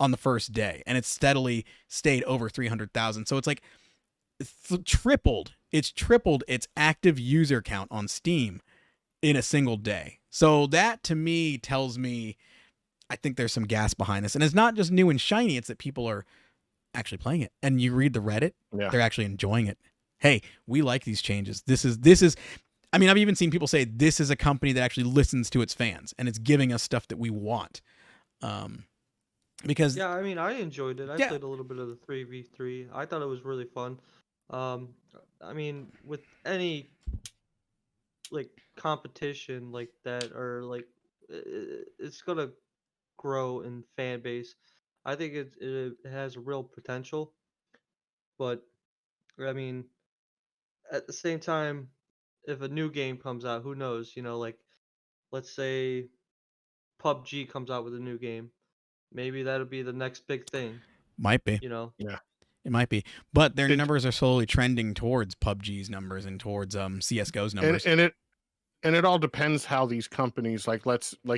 on the first day, and it's steadily stayed over 300,000. So it's like tripled. It's tripled its active user count on Steam in a single day. So that to me tells me I think there's some gas behind this. And it's not just new and shiny, it's that people are actually playing it. And you read the Reddit, they're actually enjoying it. Hey, we like these changes. This is I mean, I've even seen people say this is a company that actually listens to its fans and it's giving us stuff that we want. Because yeah, I mean, I enjoyed it. I played a little bit of the 3v3. I thought it was really fun. I mean, with any like competition like that, or like it's gonna grow in fan base. I think it has a real potential, but I mean, at the same time, if a new game comes out, who knows? You know, like let's say PUBG comes out with a new game, maybe that'll be the next big thing. Might be. You know. Yeah. It might be, but their numbers are slowly trending towards PUBG's numbers and towards CS:GO's numbers. And And it all depends how these companies, like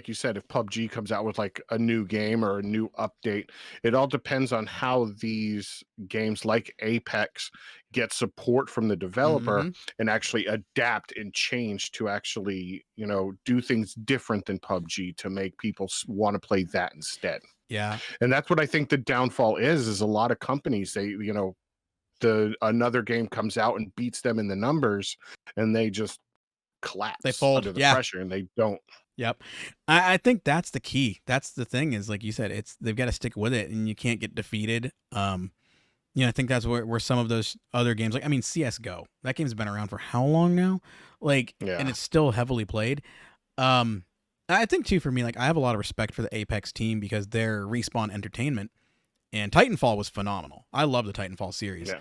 you said, if PUBG comes out with like a new game or a new update, it all depends on how these games like Apex get support from the developer Mm-hmm. and actually adapt and change to actually, do things different than PUBG to make people want to play that instead. Yeah. And that's what I think the downfall is a lot of companies, they, another game comes out and beats them in the numbers and they just collapse They fold. under the Yeah. pressure, and they don't. Yep. I think that's the key. That's the thing is, like you said, they've got to stick with it and you can't get defeated. I think that's where some of those other games, like, I mean, CSGO, that game's been around for how long now? Like, and it's still heavily played. I think too, for me, like, I have a lot of respect for the Apex team because they're Respawn Entertainment, and Titanfall was phenomenal. I love the Titanfall series. Yeah.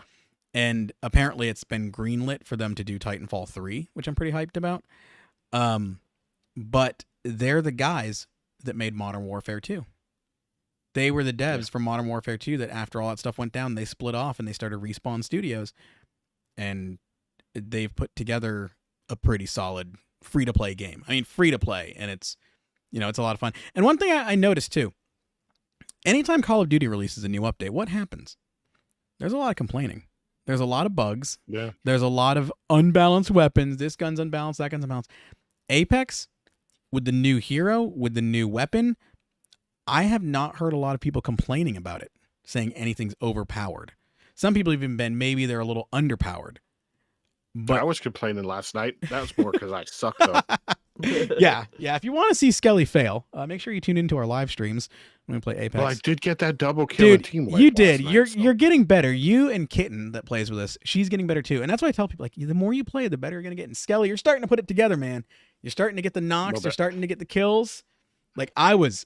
And apparently it's been greenlit for them to do Titanfall 3, which I'm pretty hyped about. But they're the guys that made Modern Warfare 2. They were the devs from Modern Warfare 2 that after all that stuff went down, they split off and they started Respawn Studios. And they've put together a pretty solid free-to-play game. I mean, free-to-play, and it's a lot of fun. And one thing I noticed too, anytime Call of Duty releases a new update, what happens? There's a lot of complaining. There's a lot of bugs. Yeah. There's a lot of unbalanced weapons. This gun's unbalanced, that gun's unbalanced. Apex, with the new hero, with the new weapon, I have not heard a lot of people complaining about it, saying anything's overpowered. Some people even been, maybe they're a little underpowered. But I was complaining last night. That was more because I suck, though. yeah. If you want to see Skelly fail, make sure you tune into our live streams when we play Apex. Well, I did get that double kill in Dude, team wipe you did. last night, You're getting better. You and Kitten that plays with us, she's getting better too. And that's why I tell people, like, the more you play, the better you're gonna get. And Skelly, you're starting to put it together, man. You're starting to get the knocks. You're starting to get the kills. Like, I was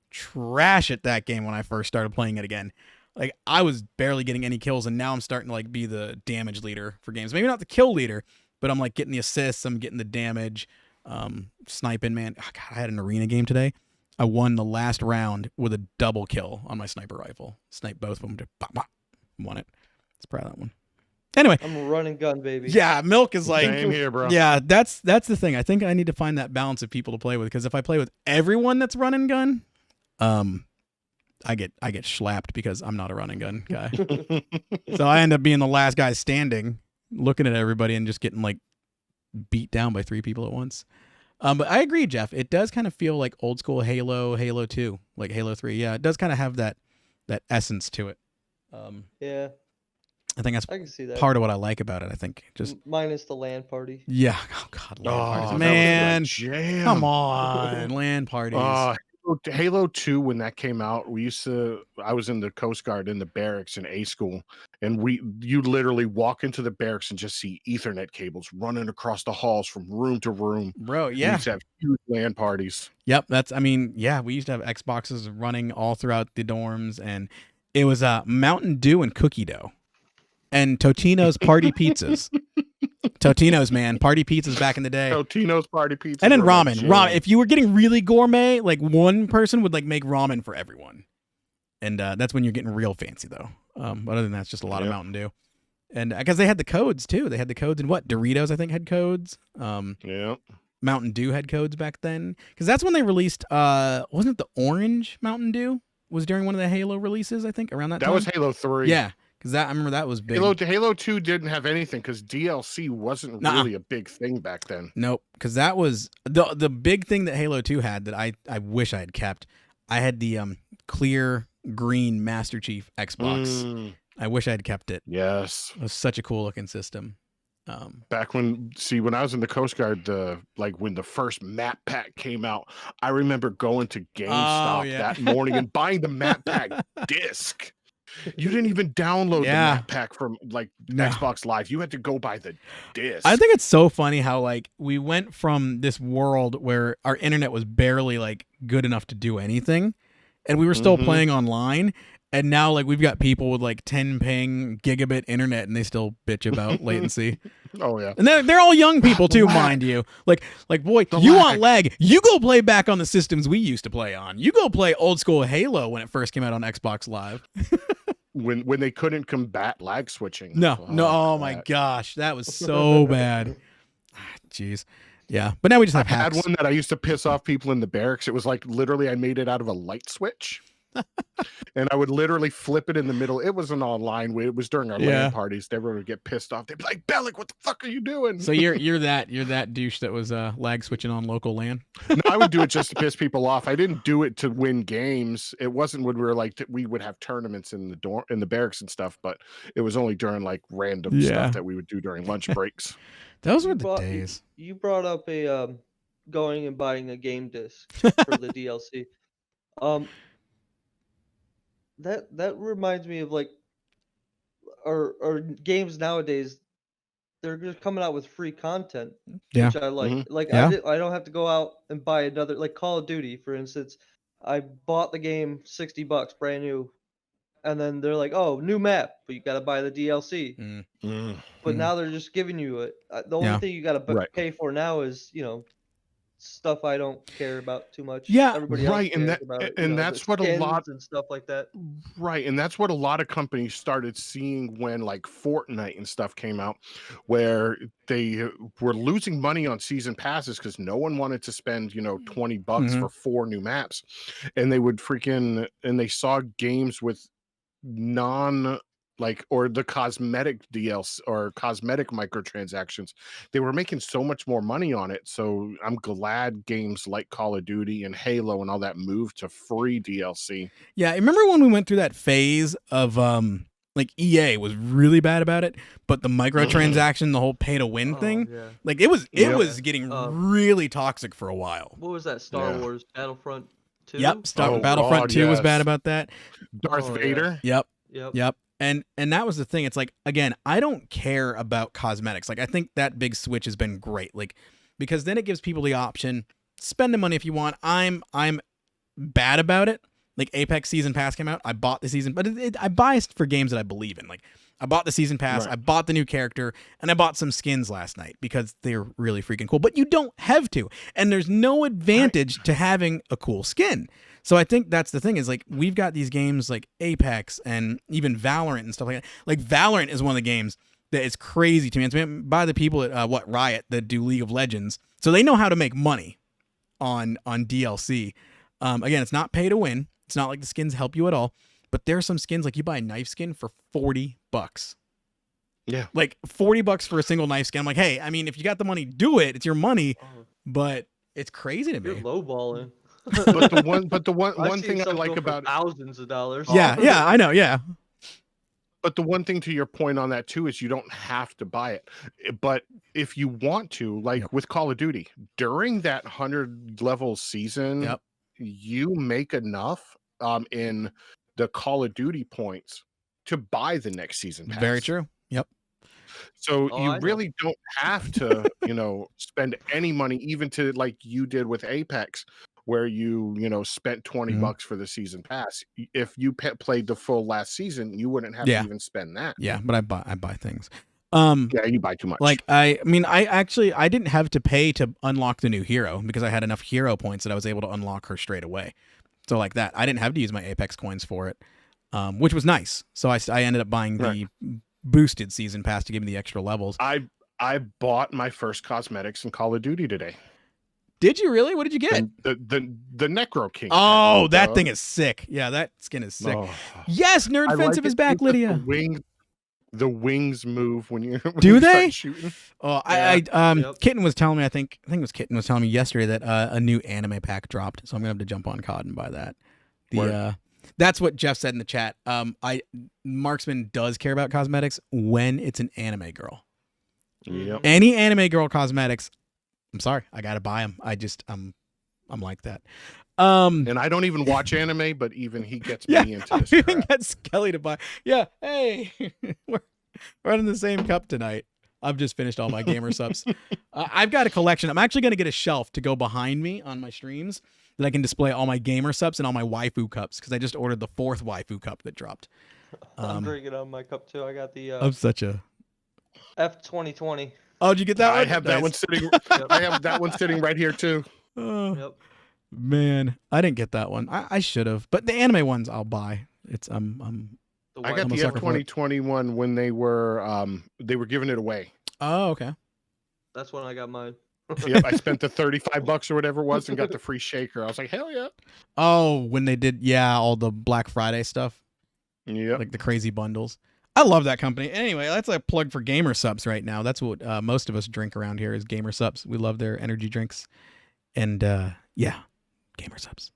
trash at that game when I first started playing it again. Like, I was barely getting any kills, and now I'm starting to like be the damage leader for games. Maybe not the kill leader, but I'm like getting the assists. I'm getting the damage. Sniping, man. Oh, God, I had an arena game today. I won the last round with a double kill on my sniper rifle. Sniped both of them to pop, pop. Won it. Let's try that one. Anyway, I'm a running gun, baby. Yeah, Milk is like, same here, bro. Yeah, that's the thing. I think I need to find that balance of people to play with, because if I play with everyone that's running gun, I get schlapped because I'm not a running gun guy. So I end up being the last guy standing, looking at everybody and just getting like beat down by 3 people at once. But I agree, Jeff. It does kind of feel like old school Halo 2, like Halo 3. Yeah, it does kind of have that essence to it. Yeah, I think that's I can see that. part of what I like about it. I think just minus the LAN party. yeah. Oh God, LAN parties, that man. was a jam. Come on, LAN parties. Halo 2, when that came out, I was in the Coast Guard in the barracks in A school, and you literally walk into the barracks and just see Ethernet cables running across the halls from room to room. Bro, We yeah. used to have huge LAN parties. Yep, we used to have Xboxes running all throughout the dorms, and it was Mountain Dew and cookie dough. And Totino's party pizzas. Totino's, man. Party pizzas back in the day. Totino's party pizza. And then ramen. Ramen. If you were getting really gourmet, like one person would like make ramen for everyone. And that's when you're getting real fancy, though. But other than that, it's just a lot of Mountain Dew. And because they had the codes, too. They had the codes in what? Doritos, I think, had codes. Yeah. Mountain Dew had codes back then. Because that's when they released, wasn't it the orange Mountain Dew? Was during one of the Halo releases, I think, around that time? That was Halo 3. Yeah. Because I remember that was big. Halo 2 didn't have anything because DLC wasn't really a big thing back then. Nope. Because that was the big thing that Halo 2 had that I wish I had kept. I had the clear green Master Chief Xbox. I wish I had kept it. Yes. It was such a cool looking system. Back when I was in the Coast Guard, when the first map pack came out, I remember going to GameStop that morning and buying the map pack disc. You didn't even download the map pack from Xbox Live. You had to go buy the disc. I think it's so funny how like we went from this world where our internet was barely like good enough to do anything, and we were still playing online. And now, like, we've got people with like 10 ping gigabit internet, and they still bitch about latency. Oh yeah, and they're all young people too, mind you. Like boy, you want lag? You go play back on the systems we used to play on. You go play old school Halo when it first came out on Xbox Live. when they couldn't combat lag switching. No. Oh my gosh, that was so bad. Jeez. Yeah, but now we just have I had hacks. one that I used to piss off people in the barracks. It was like literally I made it out of a light switch. And I would literally flip it in the middle. It was an online way. It was during our LAN parties. Everyone would get pissed off. They'd be like, Bellic, what the fuck are you doing? So you're that douche that was lag switching on local LAN? No, I would do it just to piss people off. I didn't do it to win games. It wasn't when we were like we would have tournaments in the barracks and stuff, but it was only during like random stuff that we would do during lunch breaks. Those were the days. You brought up a going and buying a game disc for the DLC. That reminds me of like our games nowadays. They're just coming out with free content, which I like. Mm-hmm. Like I don't have to go out and buy another, like Call of Duty, for instance. I bought the game $60 brand new, and then they're like, "Oh, new map, but you got to buy the DLC." But now they're just giving you it. The only thing you got to pay for now is stuff I don't care about too much. Yeah, everybody else cares about it, and that's what a lot and stuff like that. Right, and that's what a lot of companies started seeing when like Fortnite and stuff came out, where they were losing money on season passes because no one wanted to spend $20 for 4 new maps, and they would they saw games with or the cosmetic DLC or cosmetic microtransactions. They were making so much more money on it. So I'm glad games like Call of Duty and Halo and all that moved to free DLC. Yeah, I remember when we went through that phase of like EA was really bad about it, but the microtransaction, the whole pay to win thing, like it was getting really toxic for a while. What was that? Star Wars Battlefront 2? Yep, Battlefront 2 was bad about that. Darth Vader. Yep. And that was the thing. It's like, again, I don't care about cosmetics. Like, I think that big switch has been great. Like, because then it gives people the option, spend the money if you want. I'm bad about it. Like, Apex Season Pass came out. I bought the season, but I buy for games that I believe in. Like, I bought the Season Pass, I bought the new character, and I bought some skins last night because they're really freaking cool. But you don't have to. And there's no advantage to having a cool skin. So I think that's the thing is like we've got these games like Apex and even Valorant and stuff like that. Like Valorant is one of the games that is crazy to me. It's made by the people at Riot that do League of Legends. So they know how to make money on DLC. Again, it's not pay to win. It's not like the skins help you at all. But there are some skins like you buy a knife skin for $40. Yeah. Like $40 for a single knife skin. I'm like, hey, I mean, if you got the money, do it. It's your money. But it's crazy to me. You're lowballing. But the one thing I like about thousands of dollars. Yeah, I know, yeah. But the one thing to your point on that too is you don't have to buy it. But if you want to, like with Call of Duty, during that 100 level season, you make enough in the Call of Duty points to buy the next season pass. Very true. Yep. So you really don't have to, spend any money, even to like you did with Apex, where you spent $20 for the season pass. If you played the full last season, you wouldn't have to even spend that. Yeah, but I buy things. Yeah, you buy too much. Like I didn't have to pay to unlock the new hero because I had enough hero points that I was able to unlock her straight away. So like that, I didn't have to use my Apex coins for it, which was nice. So I ended up buying the boosted season pass to give me the extra levels. I bought my first cosmetics in Call of Duty today. Did you really? What did you get? The Necro King. Oh, that thing is sick. Yeah, that skin is sick. Yes, NerdFensive is back, Lydia. The wings move when you do they? Start shooting. Oh, Kitten was telling me. I think it was Kitten was telling me yesterday that a new anime pack dropped. So I'm gonna have to jump on COD and buy that. That's what Jeff said in the chat. Marksman does care about cosmetics when it's an anime girl. Yep. Any anime girl cosmetics. I'm sorry, I gotta buy them. I'm like that. And I don't even watch anime, but even he gets me into this. I even got Skelly to buy. Yeah, hey, we're in the same cup tonight. I've just finished all my gamer subs. I've got a collection. I'm actually gonna get a shelf to go behind me on my streams that I can display all my gamer subs and all my waifu cups because I just ordered the 4th waifu cup that dropped. I'm drinking on my cup too. I got the. I'm such a F2020. Oh, did you get that one? I have that one sitting. I have that one sitting right here too. Yep. Man, I didn't get that one. I should have, but the anime ones I'll buy. It's I got the F2021 when they were giving it away. Oh, okay. That's when I got mine. Yep, I spent the $35 or whatever it was and got the free shaker. I was like, hell yeah. Oh, when they did, all the Black Friday stuff, Yep. like the crazy bundles. I love that company. Anyway, that's a plug for Gamer Subs right now. That's what most of us drink around here is Gamer Subs. We love their energy drinks, and Gamer Subs.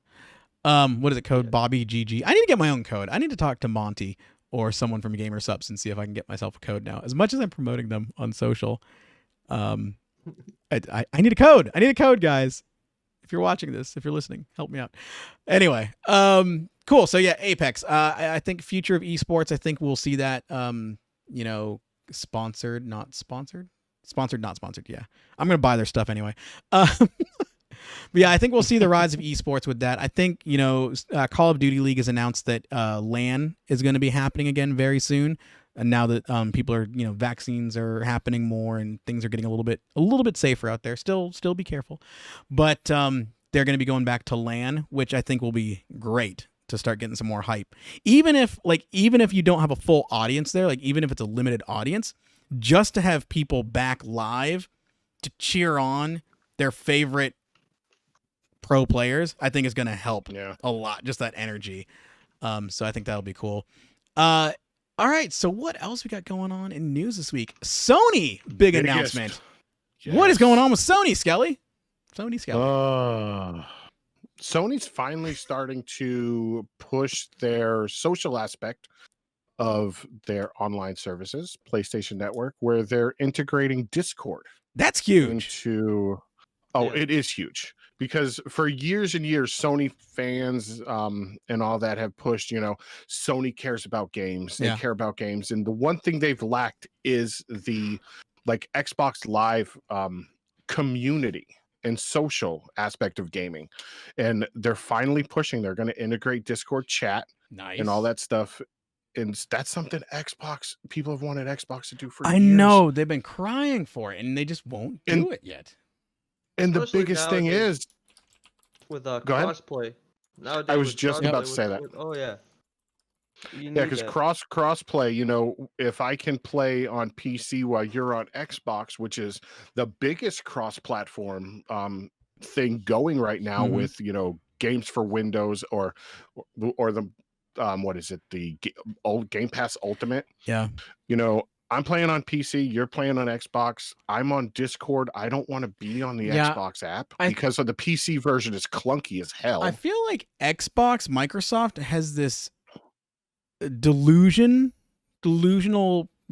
What is it? Code Bobby GG. I need to get my own code. I need to talk to Monty or someone from Gamer Subs and see if I can get myself a code now. As much as I'm promoting them on social, I need a code. I need a code, guys. If you're watching this, if you're listening, help me out. Anyway, cool. So yeah, Apex. I think future of esports. I think we'll see that. Sponsored, not sponsored. Sponsored, not sponsored. Yeah, I'm gonna buy their stuff anyway. But yeah, I think we'll see the rise of esports with that. I think, Call of Duty League has announced that LAN is going to be happening again very soon. And now that people are, vaccines are happening more and things are getting a little bit safer out there. Still be careful. But they're going to be going back to LAN, which I think will be great to start getting some more hype. Even if you don't have a full audience there, like even if it's a limited audience, just to have people back live to cheer on their favorite pro players, I think is going to help a lot. Just that energy. So I think that'll be cool. All right. So what else we got going on in news this week? Sony, big announcement. Yes. What is going on with Sony, Skelly? Sony's finally starting to push their social aspect of their online services, PlayStation Network, where they're integrating Discord. That's huge. It is huge. Because for years and years, Sony fans and all that have pushed, Sony cares about games. They care about games. And the one thing they've lacked is the Xbox Live community and social aspect of gaming. And they're finally pushing. They're going to integrate Discord chat and all that stuff. And that's something people have wanted Xbox to do for years. I know. They've been crying for it, and they just won't do it yet. And the biggest thing is with crossplay. I was just about to say that. Because crossplay, if I can play on PC while you're on Xbox, which is the biggest cross-platform thing going right now with games for Windows or the what is it, the old Game Pass Ultimate? Yeah. I'm playing on PC. You're playing on Xbox. I'm on Discord. I don't want to be on the Xbox app because of the PC version is clunky as hell. I feel like Microsoft has this delusional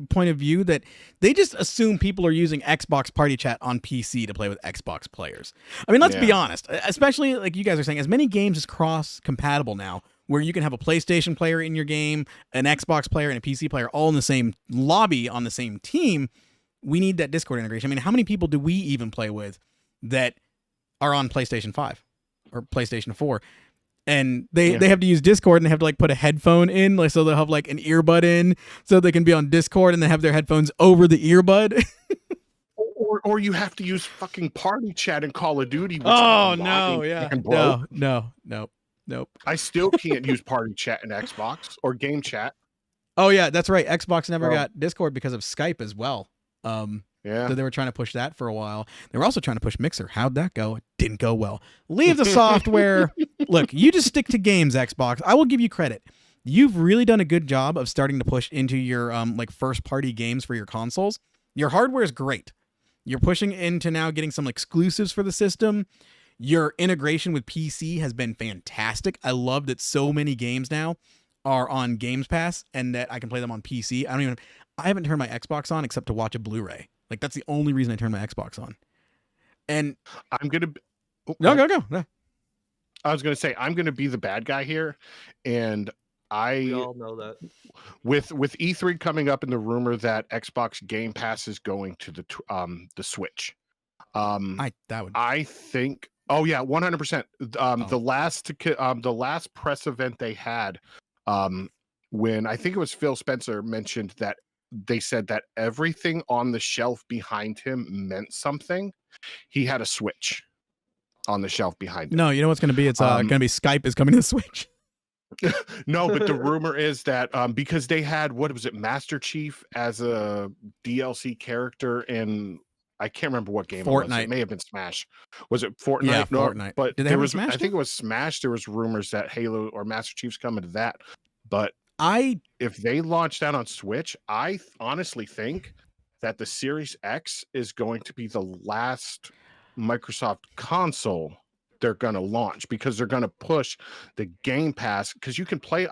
point of view that they just assume people are using Xbox Party Chat on PC to play with Xbox players. I mean, let's be honest. Especially like you guys are saying, as many games is cross-compatible now, where you can have a PlayStation player in your game, an Xbox player, and a PC player all in the same lobby on the same team. We need that Discord integration. I mean, how many people do we even play with that are on PlayStation 5 or PlayStation 4? And they have to use Discord and they have to put a headphone in, so they'll have an earbud in so they can be on Discord and they have their headphones over the earbud. Or you have to use fucking Party Chat in Call of Duty. Which Nope. I still can't use Party Chat in Xbox or Game Chat. Oh yeah, that's right. Xbox never got Discord because of Skype as well. So they were trying to push that for a while. They were also trying to push Mixer. How'd that go? It didn't go well. Leave the software. Look, you just stick to games, Xbox. I will give you credit. You've really done a good job of starting to push into your first party games for your consoles. Your hardware is great. You're pushing into now getting some exclusives for the system. Your integration with PC has been fantastic. I love that so many games now are on Games Pass and that I can play them on PC. I haven't turned my Xbox on except to watch a Blu-ray. That's the only reason I turn my Xbox on. And I'm going to... Go. No. I was going to say, I'm going to be the bad guy here. And we all know that. With E3 coming up and the rumor that Xbox Game Pass is going to the Switch. I think... Oh yeah, 100%. The last press event they had, when I think it was Phil Spencer mentioned that they said that everything on the shelf behind him meant something. He had a Switch on the shelf behind him. No, you know what's going to be? It's going to be Skype is coming to the Switch. No, but the rumor is that because they had, what was it, Master Chief as a DLC character in I can't remember what game it was. Fortnite. It may have been Smash. Was it Fortnite? Yeah, No, Fortnite. but Did they there have was, Smash? I think it was Smash. There was rumors that Halo or Master Chief's coming to that. But if they launch that on Switch, I honestly think that the Series X is going to be the last Microsoft console they're going to launch, because they're going to push the Game Pass, because I can play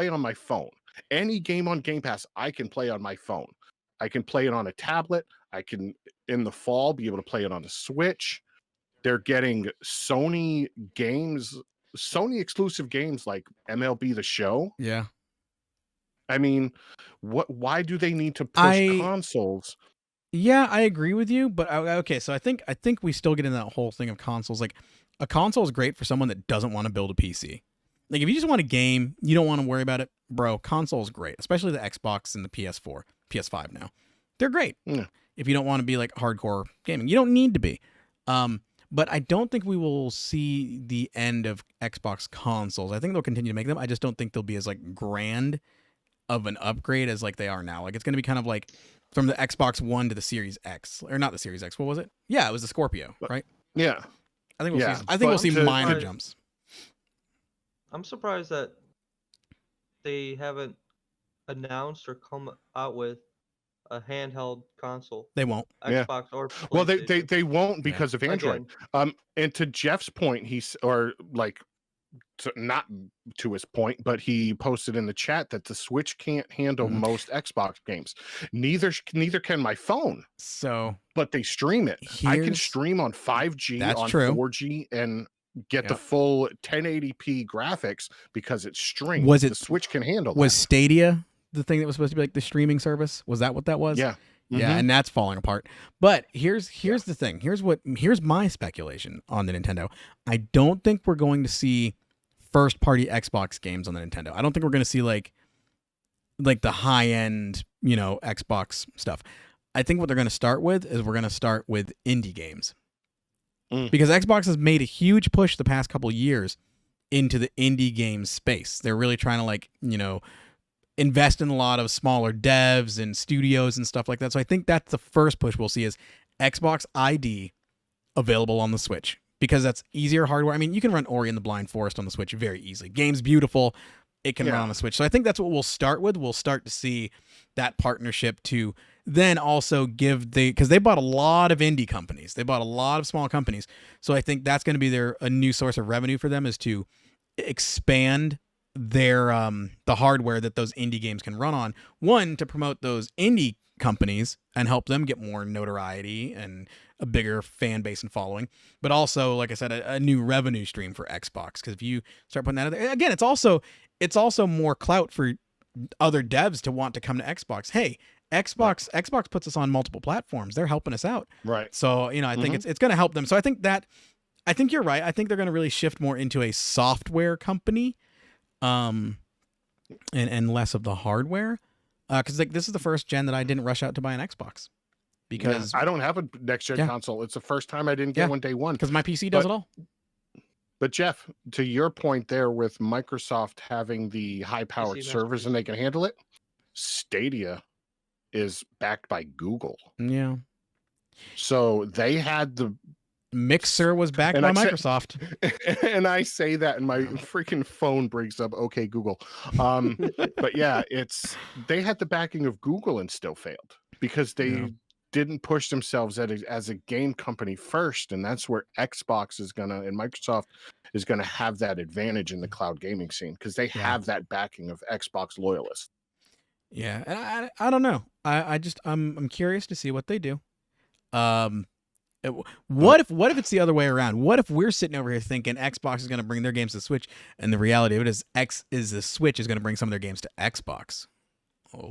it on my phone. Any game on Game Pass, I can play on my phone. I can play it on a tablet. I can, in the fall, be able to play it on the Switch. They're getting Sony exclusive games like MLB The Show. Yeah. I mean, why do they need to push consoles? Yeah, I agree with you, but okay, so I think we still get in that whole thing of consoles. Like, a console is great for someone that doesn't want to build a PC. Like, if you just want a game, you don't want to worry about it, bro, console is great, especially the Xbox and the PS4, PS5 now. They're great. Yeah. If you don't want to be like hardcore gaming, you don't need to be. But I don't think we will see the end of Xbox consoles. I think they'll continue to make them. I just don't think they'll be as like grand of an upgrade as like they are now. Like, it's going to be kind of like from the Xbox One to the Series X, or not the Series X. What was it? Yeah, it was the Scorpio, right? Yeah. I think we'll see minor jumps. I'm surprised that they haven't announced or come out with a handheld console. They won't. Xbox or PlayStation. Well, they won't because of Android. Again. And to Jeff's point, not to his point, but he posted in the chat that the Switch can't handle most Xbox games. Neither can my phone. So, but they stream it. I can stream on 5G, on 4G, and get the full 1080p graphics because it's streamed. The Switch can handle that. Was Stadia the thing that was supposed to be like the streaming service? Was that what that was? Yeah. Yeah, and that's falling apart. But here's the thing. Here's my speculation on the Nintendo. I don't think we're going to see first party Xbox games on the Nintendo. I don't think we're going to see like the high end, Xbox stuff. I think what they're going to start with is we're going to start with indie games. Because Xbox has made a huge push the past couple years into the indie game space. They're really trying to invest in a lot of smaller devs and studios and stuff like that. So I think that's the first push we'll see is Xbox ID available on the Switch, because that's easier hardware. I mean, you can run Ori and the Blind Forest on the Switch very easily. Game's beautiful. It can run on the Switch. So I think that's what we'll start with. We'll start to see that partnership to then also because they bought a lot of indie companies. They bought a lot of small companies. So I think that's going to be a new source of revenue for them, is to expand their the hardware that those indie games can run on. One, to promote those indie companies and help them get more notoriety and a bigger fan base and following, but also, like I said, a new revenue stream for Xbox. Because if you start putting that out there, again, it's also more clout for other devs to want to come to Xbox. Hey, Xbox puts us on multiple platforms. They're helping us out, right? So I think it's going to help them. So I think you're right. I think they're going to really shift more into a software company, and less of the hardware. Because this is the first gen that I didn't rush out to buy an Xbox, because I don't have a next gen console. It's the first time I didn't get one day one, because my PC does it all. But Jeff, to your point there, with Microsoft having the high-powered servers and they can handle it, Stadia is backed by Google. Yeah. So they had the Mixer was backed by Microsoft. And I say that and my freaking phone breaks up. Okay, Google. But yeah, they had the backing of Google and still failed because they didn't push themselves as a game company first. And that's where Xbox and Microsoft is gonna have that advantage in the cloud gaming scene, because they have that backing of Xbox loyalists. Yeah, and I don't know. I'm curious to see what they do. What if it's the other way around? What if we're sitting over here thinking Xbox is going to bring their games to Switch, and the reality of it is the Switch is going to bring some of their games to Xbox?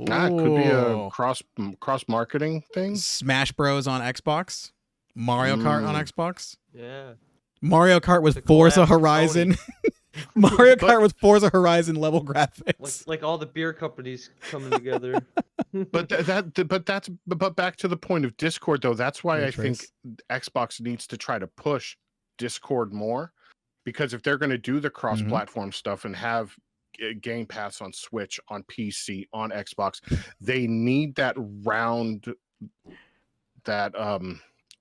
That could be a cross marketing thing. Smash Bros on Xbox, Mario Kart on Xbox. Yeah. Mario Kart with Forza Horizon. Mario Kart with Forza Horizon level graphics. Like all the beer companies coming together. But back to the point of Discord though. That's why I think Xbox needs to try to push Discord more, because if they're going to do the cross-platform stuff and have Game Pass on Switch, on PC, on Xbox, they need that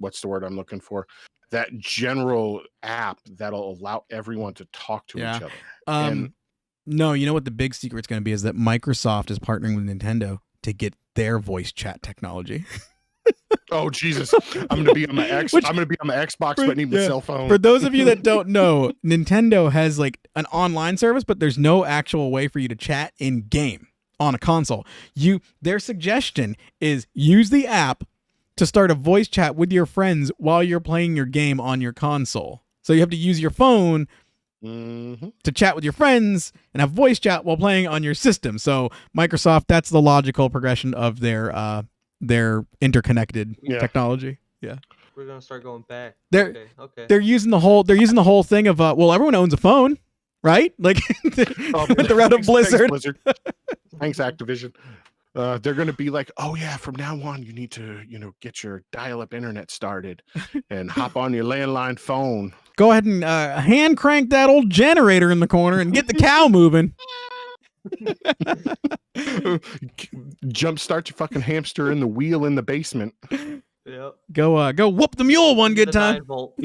what's the word I'm looking for? That general app that'll allow everyone to talk to each other. And no, you know what the big secret's going to be is that Microsoft is partnering with Nintendo to get their voice chat technology. oh Jesus, I'm gonna be on my Xbox, but need my cell phone. For those of you that don't know, Nintendo has like an online service, but there's no actual way for you to chat in game on a console. Their suggestion is use the app to start a voice chat with your friends while you're playing your game on your console. So you have to use your phone to chat with your friends and have voice chat while playing on your system. So Microsoft, that's the logical progression of their interconnected technology. Yeah. We're gonna start going back. Okay. Okay. They're using the whole thing of well, everyone owns a phone, right? Like the route of Blizzard. Thanks, Activision. They're going to be like, oh yeah, from now on, you need to, get your dial-up internet started and hop on your landline phone. Go ahead and hand crank that old generator in the corner and get the cow moving. Jumpstart your fucking hamster in the wheel in the basement. Yep. Go whoop the mule one good time. 9-volt.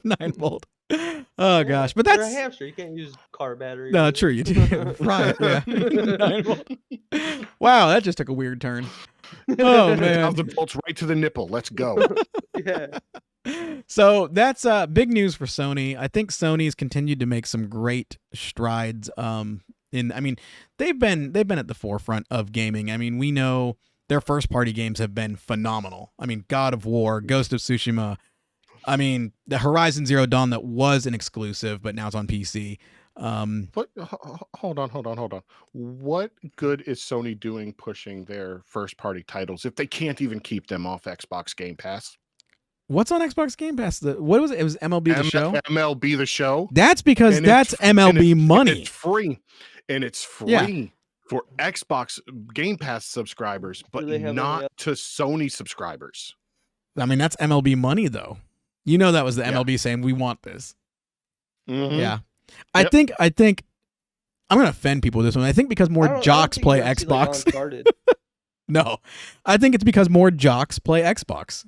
9-volt. Oh gosh, but that's You're a hamster. You can't use car battery. No, true. You do. Right. Yeah. 9-volt. Wow, that just took a weird turn. Oh man. 1,000 volts right to the nipple. Let's go. Yeah. So that's big news for Sony. I think Sony's continued to make some great strides. They've been at the forefront of gaming. I mean, we know their first party games have been phenomenal. I mean, God of War, Ghost of Tsushima. I mean, the Horizon Zero Dawn that was an exclusive, but now it's on PC. But hold on. What good is Sony doing pushing their first party titles if they can't even keep them off Xbox Game Pass? What's on Xbox Game Pass? What was it? It was MLB The Show? MLB The Show. That's because that's MLB money. And it's free. And it's free for Xbox Game Pass subscribers, but not to Sony subscribers. I mean, that's MLB money, though. You know that was the MLB saying, we want this. Mm-hmm. Yeah. I think I'm going to offend people with this one. I think because more jocks play Xbox. No. I think it's because more jocks play Xbox.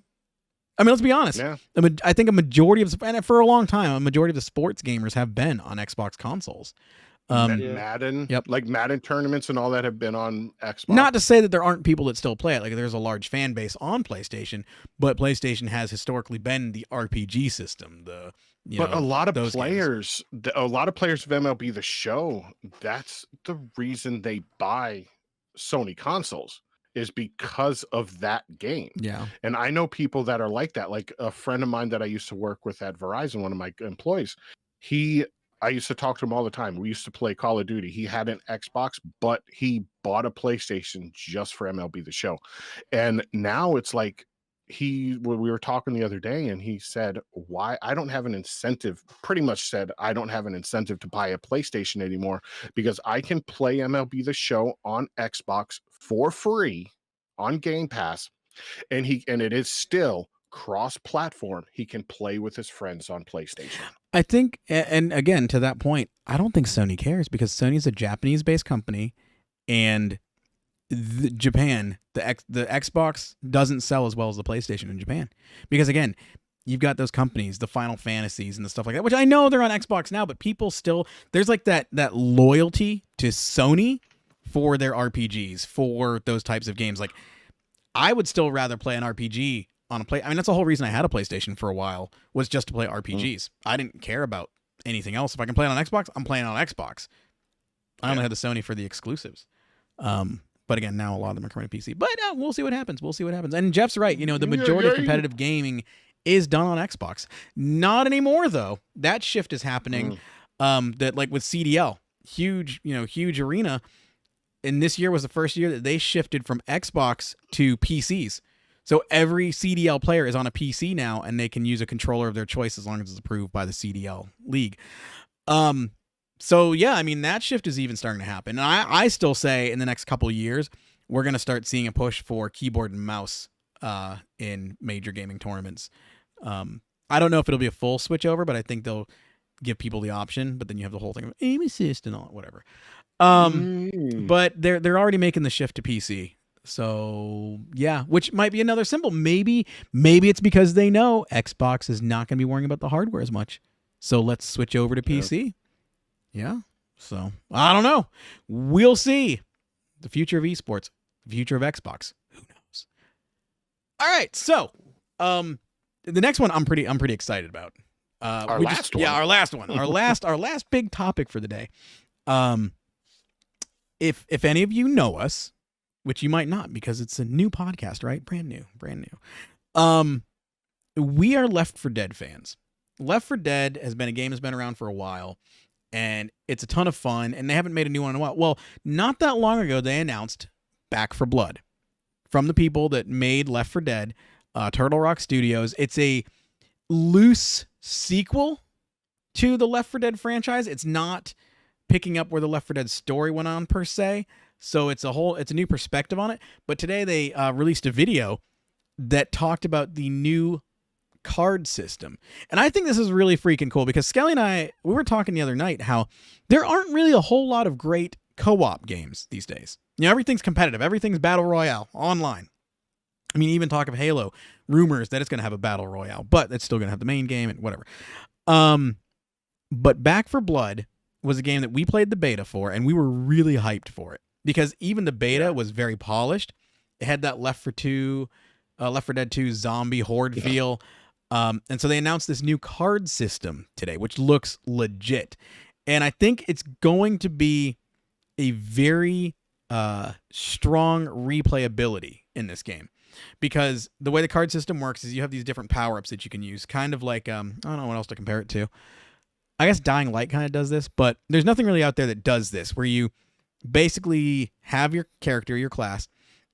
I mean, let's be honest. Yeah. I think a majority of, and for a long time, a majority of the sports gamers have been on Xbox consoles. Madden, like Madden tournaments and all that have been on Xbox. Not to say that there aren't people that still play it. Like there's a large fan base on PlayStation, but PlayStation has historically been the RPG system. A lot of players of MLB The Show, that's the reason they buy Sony consoles, is because of that game. Yeah. And I know people that are like that. Like a friend of mine that I used to work with at Verizon, one of my employees, I used to talk to him all the time. We used to play Call of Duty. He had an Xbox, but he bought a PlayStation just for MLB The Show. And now it's like we were talking the other day and he said, why I don't have an incentive, pretty much said, I don't have an incentive to buy a PlayStation anymore because I can play MLB The Show on Xbox for free on Game Pass. And it is still cross-platform. He can play with his friends on PlayStation. I think, and again, to that point, I don't think Sony cares because Sony's a Japanese-based company, and Japan, the Xbox doesn't sell as well as the PlayStation in Japan. Because again, you've got those companies, the Final Fantasies and the stuff like that, which I know they're on Xbox now, but people still, there's like that loyalty to Sony for their RPGs, for those types of games. Like, I would still rather play an RPG on a that's the whole reason I had a PlayStation for a while, was just to play RPGs. I didn't care about anything else. If I can play it on Xbox, I'm playing on Xbox. I only had the Sony for the exclusives. But again, now a lot of them are coming to PC. But we'll see what happens. And Jeff's right. The majority of competitive gaming is done on Xbox. Not anymore, though. That shift is happening. That like with CDL, huge arena. And this year was the first year that they shifted from Xbox to PCs. So every CDL player is on a PC now, and they can use a controller of their choice as long as it's approved by the CDL league. So yeah, I mean, that shift is even starting to happen. And I still say in the next couple of years, we're going to start seeing a push for keyboard and mouse in major gaming tournaments. I don't know if it'll be a full switch over, but I think they'll give people the option. But then you have the whole thing of aim assist and all whatever. But they're already making the shift to PC. So yeah, which might be another symbol. Maybe it's because they know Xbox is not going to be worrying about the hardware as much. So let's switch over to PC. Yeah. So I don't know. We'll see. The future of esports, the future of Xbox. Who knows? All right. So, the next one I'm pretty excited about. Our last one. Yeah, our last one. Our last big topic for the day. If any of you know us, which you might not because it's a new podcast, right? Brand new. We are Left 4 Dead fans. Left 4 Dead has been a game that's been around for a while, and it's a ton of fun, and they haven't made a new one in a while. Well, not that long ago, they announced Back 4 Blood from the people that made Left 4 Dead, Turtle Rock Studios. It's a loose sequel to the Left 4 Dead franchise. It's not picking up where the Left 4 Dead story went on per se. So it's a new perspective on it. But today they released a video that talked about the new card system. And I think this is really freaking cool because Skelly and I, we were talking the other night how there aren't really a whole lot of great co-op games these days. Everything's competitive. Everything's battle royale online. I mean, even talk of Halo, rumors that it's going to have a battle royale, but it's still going to have the main game and whatever. But Back 4 Blood was a game that we played the beta for, and we were really hyped for it because even the beta was very polished. It had that Left 4 Dead 2 zombie horde feel. And so they announced this new card system today, which looks legit. And I think it's going to be a very strong replayability in this game. Because the way the card system works is you have these different power-ups that you can use, kind of like, I don't know what else to compare it to. I guess Dying Light kind of does this, but there's nothing really out there that does this, where you basically have your character, your class,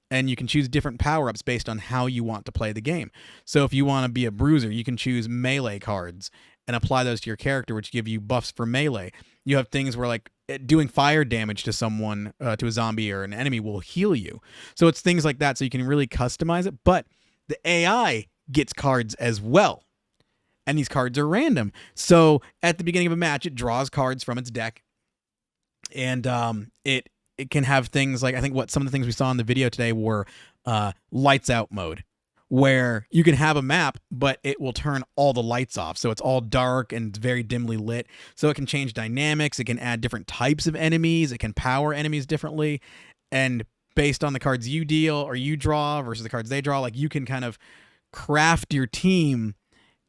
and you can choose different power-ups based on how you want to play the game. So if you want to be a bruiser, you can choose melee cards and apply those to your character, which give you buffs for melee. You have things where, like, doing fire damage to someone, to a zombie or an enemy will heal you. So it's things like that, so you can really customize it. But the AI gets cards as well, and these cards are random. So at the beginning of a match, it draws cards from its deck, and it can have things like, I think some of the things we saw in the video today were lights out mode, where you can have a map, but it will turn all the lights off. So it's all dark and very dimly lit. So it can change dynamics. It can add different types of enemies. It can power enemies differently. And based on the cards you deal or you draw versus the cards they draw, like, you can kind of craft your team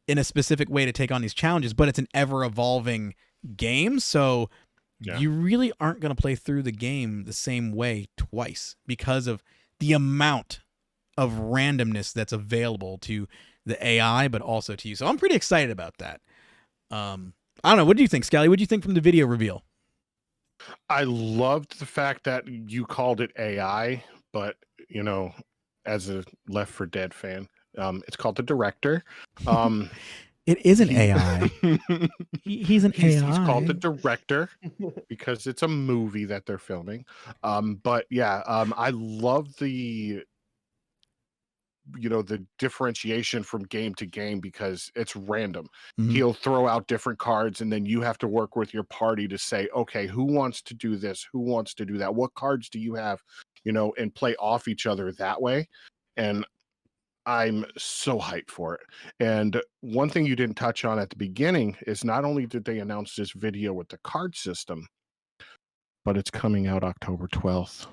in a specific way to take on these challenges, but it's an ever evolving game. So you really aren't going to play through the game the same way twice because of the amount of randomness that's available to the AI, but also to you. So I'm pretty excited about that. I don't know. What do you think, Skelly? What do you think from the video reveal? I loved the fact that you called it AI, but, as a Left 4 Dead fan, it's called the director. It is an AI. He's an AI. He's called the director because it's a movie that they're filming. But yeah, I love the differentiation from game to game because it's random. Mm-hmm. He'll throw out different cards, and then you have to work with your party to say, okay, who wants to do this? Who wants to do that? What cards do you have? And play off each other that way. And I'm so hyped for it. And one thing you didn't touch on at the beginning is not only did they announce this video with the card system, but it's coming out October 12th.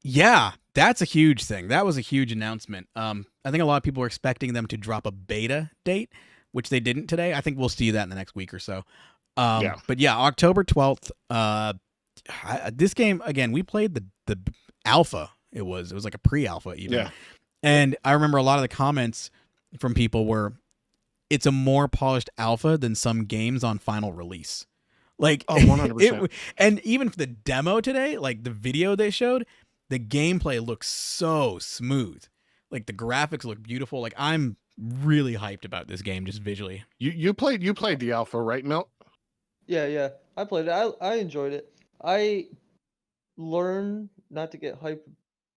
Yeah, that's a huge thing. That was a huge announcement. I think a lot of people were expecting them to drop a beta date, which they didn't today. I think we'll see that in the next week or so. But yeah, October 12th. This game, again, we played the alpha. It was like a pre-alpha even. Yeah. And I remember a lot of the comments from people were, it's a more polished alpha than some games on final release. Like, 100%. And even for the demo today, like the video they showed, the gameplay looks so smooth. Like, the graphics look beautiful. Like, I'm really hyped about this game just visually. You played the alpha, right, Milt? Yeah. I played it. I enjoyed it. I learned not to get hyped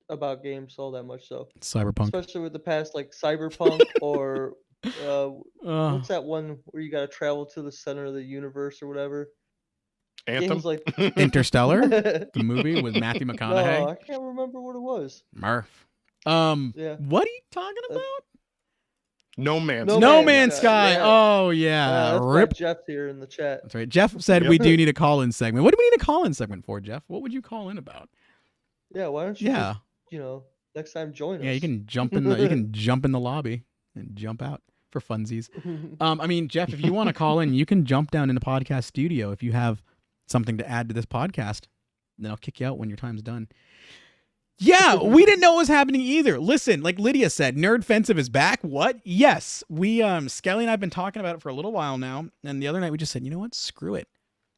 about games all that much, so Cyberpunk. especially with the past, like Cyberpunk or what's that one where you gotta travel to the center of the universe or whatever? Anthem. Games like Interstellar, the movie with Matthew McConaughey. No, I can't remember what it was. Murph. Yeah. What are you talking about? No Man's No Sky. No Man's Man's Sky, Sky. yeah. Oh yeah. That's why Rip. Jeff here in the chat. That's right. Jeff said we do need a call-in segment. What do we need a call-in segment for, Jeff? What would you call in about? Yeah, why don't you Yeah. just, next time join us. Yeah, you can jump in the lobby and jump out for funsies. I mean, Jeff, if you want to call in, you can jump down in the podcast studio if you have something to add to this podcast. Then I'll kick you out when your time's done. Yeah, we didn't know what was happening either. Listen, like Lydia said, NerdFensive is back. What? Yes. We Skelly and I have been talking about it for a little while now, and the other night we just said, you know what? Screw it.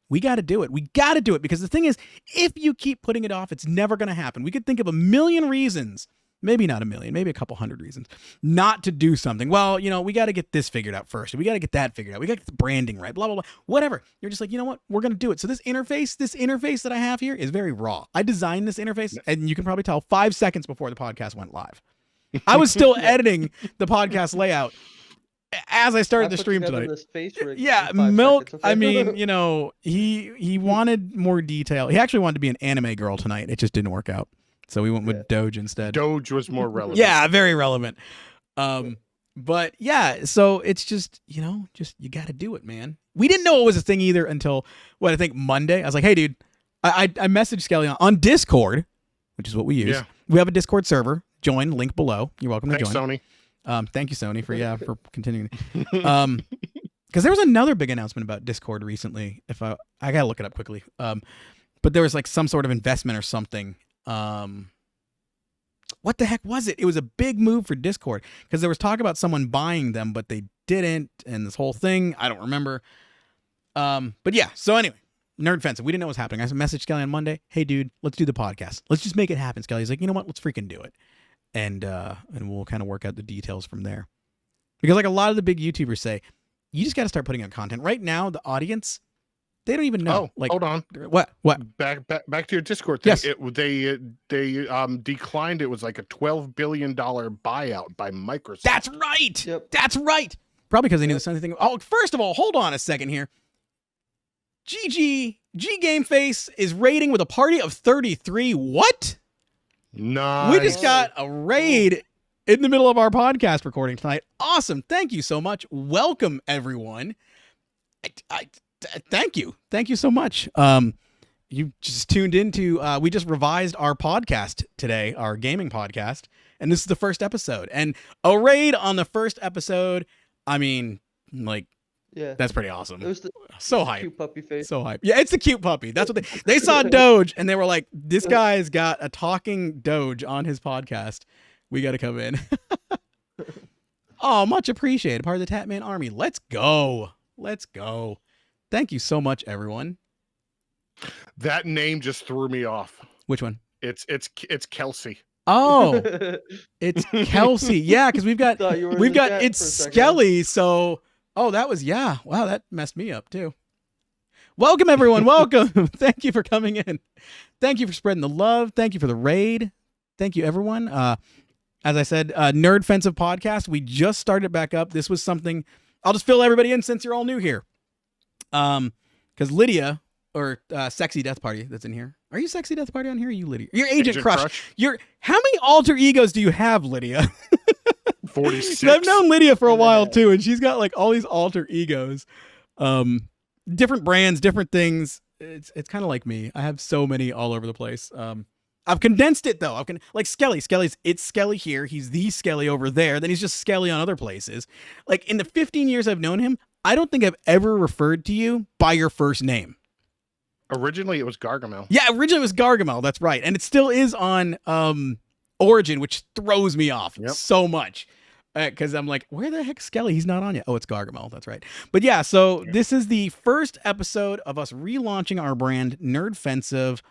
We got to do it. We got to do it because the thing is, if you keep putting it off, it's never going to happen. We could think of a million reasons, maybe not a million, maybe a couple hundred reasons not to do something. Well, we got to get this figured out first. We got to get that figured out. We got to get the branding right, blah, blah, blah, whatever. You're just like, you know what? We're going to do it. So this interface that I have here is very raw. I designed this interface, and you can probably tell 5 seconds before the podcast went live. I was still editing the podcast layout as I started the stream tonight. Yeah, Milk. Seconds, okay? I mean, he wanted more detail. He actually wanted to be an anime girl tonight. It just didn't work out. So we went with Doge instead. Doge was more relevant. Yeah, very relevant. But yeah, so it's just, you got to do it, man. We didn't know it was a thing either until, I think Monday. I was like, hey, dude, I messaged Skelly on Discord, which is what we use. Yeah. We have a Discord server. Join, link below. You're welcome to Thanks, join. Sony. Thank you, Sony, for continuing. Because there was another big announcement about Discord recently. If I gotta look it up quickly. But there was like some sort of investment or something. What the heck was it? It was a big move for Discord because there was talk about someone buying them, but they didn't, and this whole thing, I don't remember. But yeah. So anyway, NerdFensive. We didn't know what was happening. I messaged Skelly on Monday. Hey, dude, let's do the podcast. Let's just make it happen. Skelly's like, you know what? Let's freaking do it. And we'll kind of work out the details from there. Because like a lot of the big YouTubers say, you just got to start putting out content. Right now, the audience, they don't even know. Oh, hold on. What? Back to your Discord thing. Yes. They declined. It was like a $12 billion buyout by Microsoft. That's right. Yep. That's right. Probably because they knew the same thing. Oh, first of all, hold on a second here. G Game Face is raiding with a party of 33. What? Nice. We just got a raid in the middle of our podcast recording tonight. Awesome. Thank you so much. Welcome, everyone. Thank you. Thank you so much. You just tuned into, we just revised our podcast today, our gaming podcast, and this is the first episode. And a raid on the first episode, I mean, like, yeah, that's pretty awesome. It was So hype. cute puppy face. So hype. Yeah, it's a cute puppy. That's what they saw Doge and they were like, this guy's got a talking Doge on his podcast. We got to come in. Oh, much appreciated. Part of the Tatman Army. Let's go. Let's go. Thank you so much, everyone. That name just threw me off. Which one? It's Kelsey. Oh, it's Kelsey. Yeah, because we've got it's Skelly. So, that was, yeah. Wow, that messed me up too. Welcome, everyone. Welcome. Thank you for coming in. Thank you for spreading the love. Thank you for the raid. Thank you, everyone. As I said, NerdFensive podcast. We just started back up. This was something. I'll just fill everybody in since you're all new here. Because Lydia or Sexy Death Party that's in here. Are you Sexy Death Party on here? Or are you Lydia? You're Agent Crush. How many alter egos do you have, Lydia? 46. I've known Lydia for a while too, and she's got like all these alter egos, different brands, different things. It's kind of like me. I have so many all over the place. I've condensed it though. Like Skelly. It's Skelly here. He's the Skelly over there. Then he's just Skelly on other places. Like in the 15 years I've known him, I don't think I've ever referred to you by your first name. Originally, it was Gargamel. Yeah, originally it was Gargamel. That's right, and it still is on Origin, which throws me off so much because I'm like, where the heck's Skelly? He's not on yet. Oh, it's Gargamel. That's right. But yeah, so this is the first episode of us relaunching our brand, NerdFensive.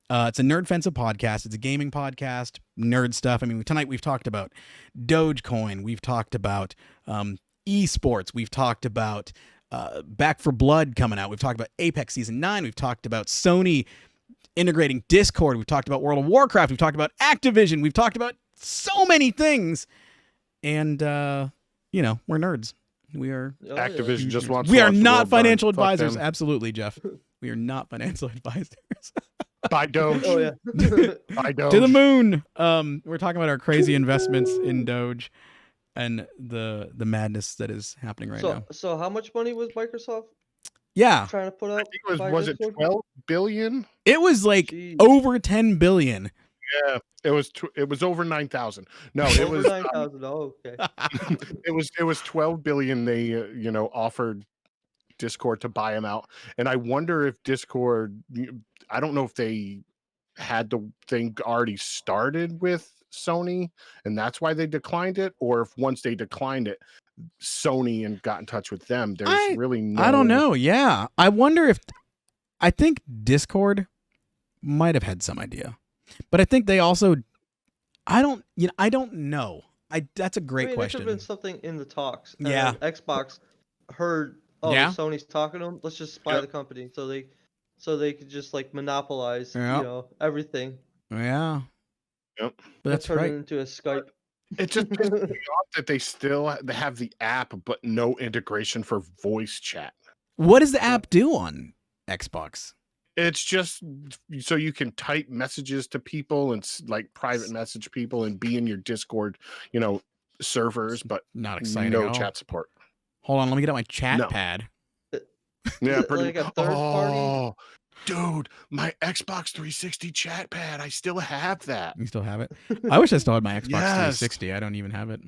It's a NerdFensive podcast. It's a gaming podcast, nerd stuff. I mean, tonight we've talked about Dogecoin. We've talked about esports. We've talked about Back for Blood coming out. We've talked about Apex Season 9. We've talked about Sony integrating Discord. We've talked about World of Warcraft. We've talked about Activision. We've talked about so many things. And, we're nerds. We are. Activision just wants. We are not financial Fuck advisors. them. Absolutely, Jeff. We are not financial advisors. Buy Doge. Oh yeah. Buy Doge. To the moon. We're talking about our crazy investments in Doge and the madness that is happening right now. So how much money was Microsoft Yeah, trying to put I up? think was it Discord? 12 billion? it was like Jeez. over 10 billion. Yeah, it was over 9,000. No, it Over was 9,000. Oh, okay. it was 12 billion. They offered Discord to buy them out, and I wonder if Discord. I don't know if they had the thing already started with Sony, and that's why they declined it, or if once they declined it, Sony and got in touch with them. There's really no. I don't know. Yeah, I wonder if I think Discord might have had some idea, but I think they also. I don't know. That's a great question. There could have been something in the talks. And Yeah. then Xbox heard, Yeah. Sony's talking to them. Let's just buy the company, so they could just like monopolize, everything. Yeah. Yep. That's turn right. it into a Skype. It just pisses me off that they still have the app, but no integration for voice chat. What does the app do on Xbox? It's just so you can type messages to people and like private message people and be in your Discord, servers, but Not exciting. no at all. chat support. Hold on, let me get out my chat No. pad. Yeah, Is it pretty. like a third party? Dude, my Xbox 360 chat pad. I still have that. You still have it? I wish I still had my Xbox Yes. 360. I don't even have it.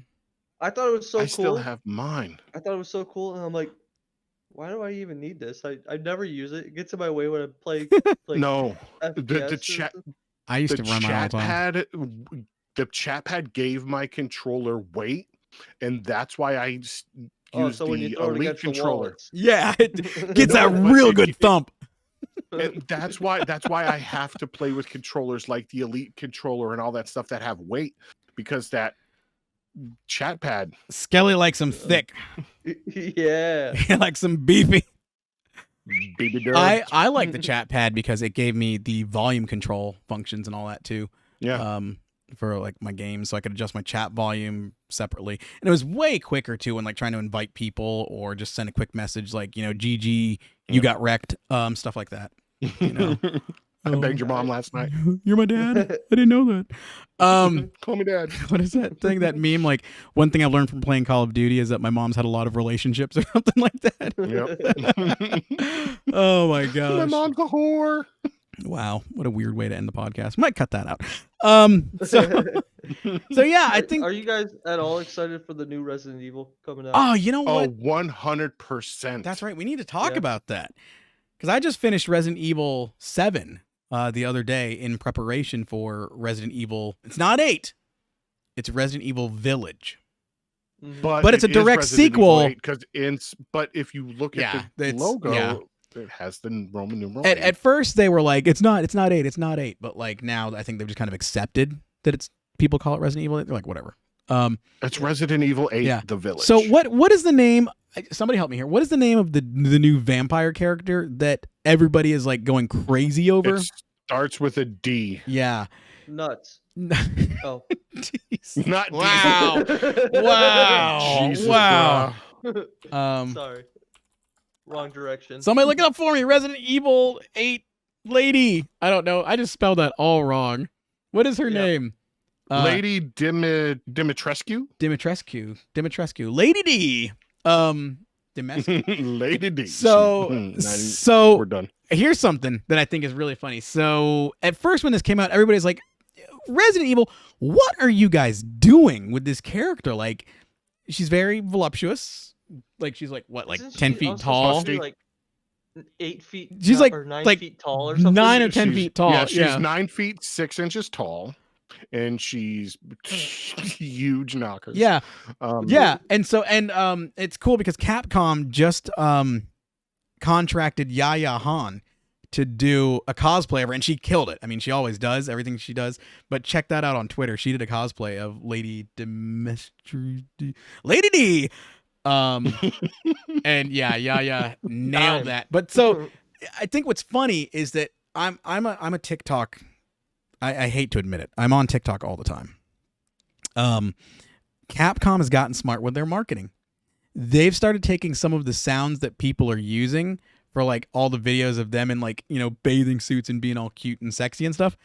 I thought it was so I cool. still have mine. I thought it was so cool, and I'm like, why do I even need this? I never use it. It gets in my way when I play. Like, No, the FPS chat. I used The to run mine all chat the time. pad. The chat pad gave my controller weight, and that's why I used so when you the throw it Elite against the wall, controller. Yeah, it gets No, that but real good thump. And that's why I have to play with controllers like the Elite controller and all that stuff that have weight, because that chat pad. Skelly likes them thick. Yeah. He likes them beefy. Baby girl. I like the chat pad because it gave me the volume control functions and all that too. Yeah. For like my games, so I could adjust my chat volume separately, and it was way quicker too when like trying to invite people or just send a quick message like GG, you got wrecked, stuff like that. I begged your mom last night. You're my dad. I didn't know that. Call me dad. What is that thing? That meme? Like, one thing I've learned from playing Call of Duty is that my mom's had a lot of relationships or something like that. Yep. Oh my My gosh. mom's a whore. Wow, what a weird way to end the podcast. Might cut that out. So yeah, I think. Are you guys at all excited for the new Resident Evil coming out? Oh, you know Oh, what? 100%. That's right. We need to talk Yeah. about that because I just finished Resident Evil 7 the other day in preparation for Resident Evil. It's not 8. It's Resident Evil Village. Mhm. But it's a it is direct Resident Evil sequel. 8, but if you look at the it's- logo, yeah. it has the Roman numeral. At first they were like, it's not 8, it's not 8. But like now I think they've just kind of accepted that it's people call it Resident Evil 8. They're like, whatever. It's Resident Evil 8, Yeah. The Village. So what is the name? Somebody help me here. What is the name of the new vampire character that everybody is like going crazy over? It starts with a D. Yeah. Nuts. Oh. Jeez. Not Wow. D. Wow. Jesus, Wow. bro. Sorry. Wrong direction. Somebody look it up for me. Resident Evil 8 lady. I don't know. I just spelled that all wrong. What is her Yeah. name? Lady Dimitrescu? Dimitrescu. Lady D. Dimitrescu. Lady D. So we're done. here's something that I think is really funny. So at first when this came out, everybody's like, Resident Evil, what are you guys doing with this character? Like, she's very voluptuous. Like, she's like, what, like Isn't 10 she feet also tall? supposed to be, like 8 feet She's tall, like- or 9 like feet tall or something. 9 or 10 feet tall. Yeah, she's 9 feet 6 inches tall, and she's huge knockers. Yeah. Um, Yeah. And so, it's cool because Capcom just contracted Yaya Han to do a cosplay of her, and she killed it. I mean, she always does everything she does, but check that out on Twitter. She did a cosplay of Lady D. And Yaya nailed Time. that. But so I think what's funny is that I'm a TikTok. I hate to admit it. I'm on TikTok all the time. Capcom has gotten smart with their marketing. They've started taking some of the sounds that people are using for like all the videos of them in like, bathing suits and being all cute and sexy and stuff.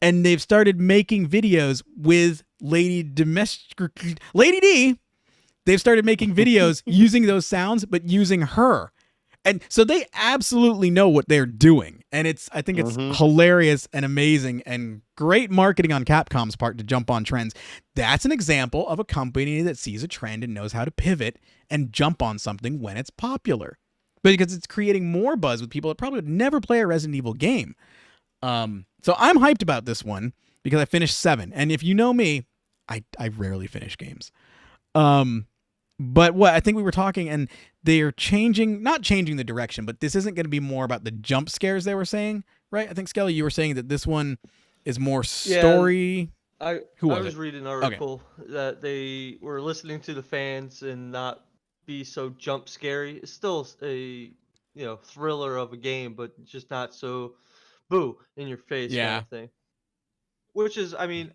And they've started making videos with Lady D. They've started making videos using those sounds, but using her. And so they absolutely know what they're doing. And I think it's hilarious and amazing and great marketing on Capcom's part to jump on trends. That's an example of a company that sees a trend and knows how to pivot and jump on something when it's popular. But because it's creating more buzz with people that probably would never play a Resident Evil game. So I'm hyped about this one because I finished 7. And if you know me, I rarely finish games. But what I think we were talking, and they're not changing the direction, but this isn't going to be more about the jump scares they were saying, right? I think, Skelly, you were saying that this one is more story. I was reading an article that they were listening to the fans and not be so jump scary. It's still a thriller of a game, but just not so boo in your face kind of thing. Which is, I mean,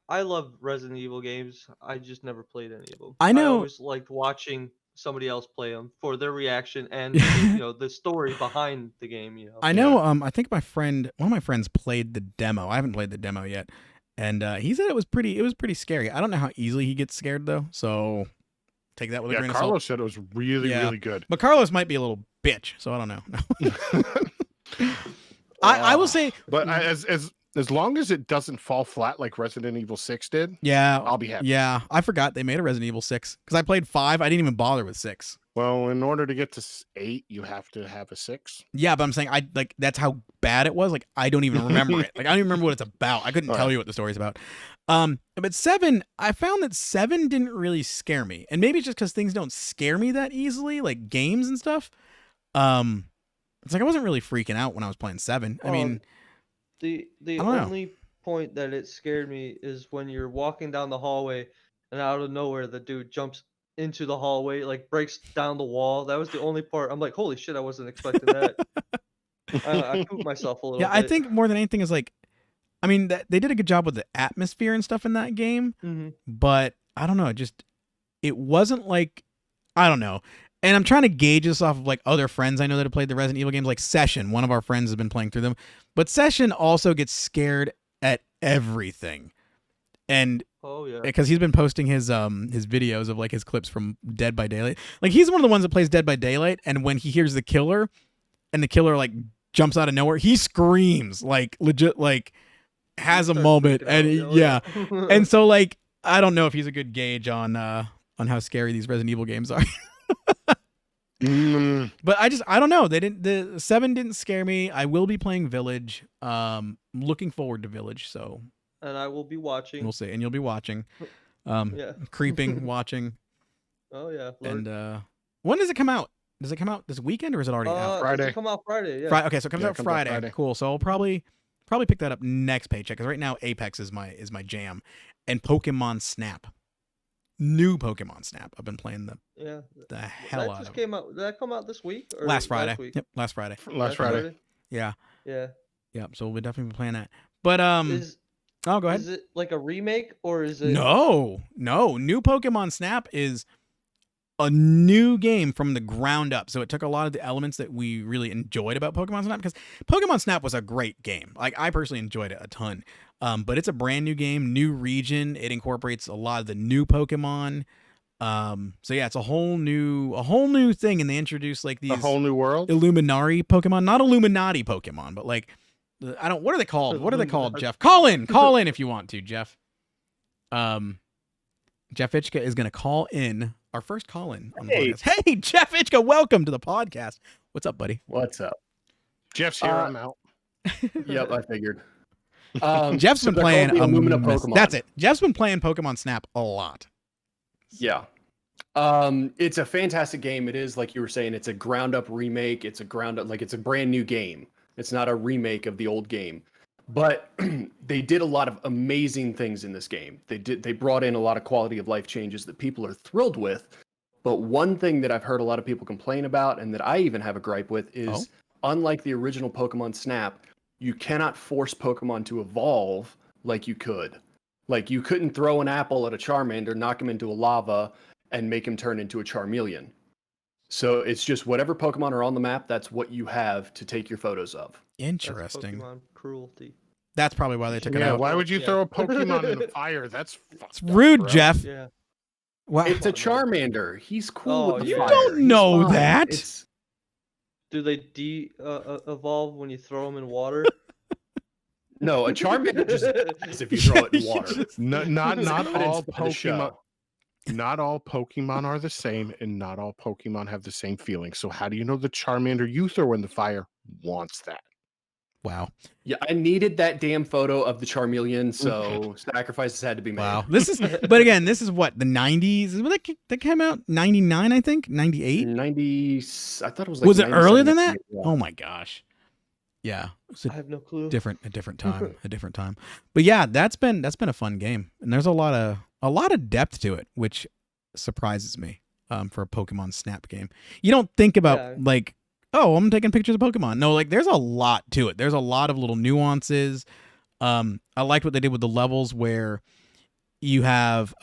I love Resident Evil games. I just never played any of them. I know. I always liked watching somebody else play them for their reaction and the story behind the game. I know. I think one of my friends played the demo. I haven't played the demo yet, and he said it was pretty scary. I don't know how easily he gets scared though, so take that with a grain of salt. Carlos said it was really good. But Carlos might be a little bitch, so I don't know. I will say, but as long as it doesn't fall flat like Resident Evil 6 did, I'll be happy. Yeah, I forgot they made a Resident Evil 6 because I played 5. I didn't even bother with 6. Well, in order to get to 8, you have to have a 6. Yeah, but I'm saying that's how bad it was. Like I don't even remember it. Like I don't even remember what it's about. I couldn't tell you what the story's about. But 7, I found that 7 didn't really scare me, and maybe it's just because things don't scare me that easily, like games and stuff. It's like I wasn't really freaking out when I was playing 7. I mean. The only point that it scared me is when you're walking down the hallway and out of nowhere the dude jumps into the hallway, like breaks down the wall. That was the only part. I'm like, holy shit, I wasn't expecting that. I pooped myself a little bit. Yeah, I think more than anything is like, I mean, they did a good job with the atmosphere and stuff in that game, but I don't know, it wasn't like, I don't know. And I'm trying to gauge this off of like other friends I know that have played the Resident Evil games, like Session. One of our friends has been playing through them, but Session also gets scared at everything, and because he's been posting his videos of like his clips from Dead by Daylight. Like he's one of the ones that plays Dead by Daylight, and when he hears the killer, and the killer like jumps out of nowhere, he screams like legit, like has a moment, and and so like I don't know if he's a good gauge on how scary these Resident Evil games are. But I don't know. The 7 didn't scare me. I will be playing Village. Looking forward to Village. So. And I will be watching. We'll see. And you'll be watching. Creeping, watching. Oh yeah. Lord. And when does it come out? Does it come out this weekend or is it already out? Friday. It come out Friday. Yeah. Okay, so it comes out Friday. Cool. So I'll probably pick that up next paycheck because right now Apex is my jam, and Pokemon Snap. New Pokemon Snap. I've been playing the hell out of it. Came out. Did that come out this week? Or last Friday. Last week? Yep, last Friday. Last Friday. Yeah. Yeah. Yep. So we'll definitely be playing that. But go ahead. Is it like a remake or is it? No. New Pokemon Snap is a new game from the ground up. So it took a lot of the elements that we really enjoyed about Pokemon Snap, because Pokemon Snap was a great game. Like I personally enjoyed it a ton. But it's a brand new game, new region. It incorporates a lot of the new Pokemon. So yeah, it's a whole new thing, and they introduced like these a whole new world Illuminati Pokemon, not Illuminati Pokemon, but like what are they called? What are they called, Jeff? Call in if you want to, Jeff. Jeff Itchka is going to call in our first call in on the podcast. Hey, Jeff Itchka, welcome to the podcast. What's up, buddy? What's up? Jeff's here. I'm out. Yep, I figured. Jeff's been playing Pokemon. That's it. Jeff's been playing Pokemon Snap a lot. Yeah. It's a fantastic game. It is, like you were saying, it's a ground up remake. It's a brand new game. It's not a remake of the old game. But they did a lot of amazing things in this game. They brought in a lot of quality of life changes that people are thrilled with. But one thing that I've heard a lot of people complain about, and that I even have a gripe with, is unlike the original Pokemon Snap, you cannot force Pokemon to evolve like you could. Like you couldn't throw an apple at a Charmander, knock him into a lava, and make him turn into a Charmeleon. So it's just whatever Pokemon are on the map, that's what you have to take your photos of. Interesting. That's Pokemon cruelty. That's probably why they took it Yeah, out. why would you Yeah. throw a Pokemon in the fire? That's It's fucked up, rude, bro. Jeff. Yeah. Wow. It's a Charmander. He's cool Oh, with the you fire. don't He's know fine. that. It's, Do they evolve when you throw them in water? no, a Charmander just dies if you throw it in water. Not It's all evidenced by the Pokemon. show. Not all Pokemon are the same, and not all Pokemon have the same feeling. So how do you know the Charmander you throw in the fire wants that? Wow. Yeah, I needed that damn photo of the Charmeleon, so sacrifices had to be made. Wow. This is, but again, this is what, the 90s? That came out 99, I think? 98? 90. I thought it was like. Was it earlier than 97, that? yeah. Oh my gosh. Yeah. It's I have no clue. a different time. But yeah, that's been a fun game. And there's a lot of depth to it, which surprises me for a Pokemon Snap game. You don't think about Yeah. like, oh, I'm taking pictures of Pokemon. No, like there's a lot to it. There's a lot of little nuances. I liked what they did with the levels where you have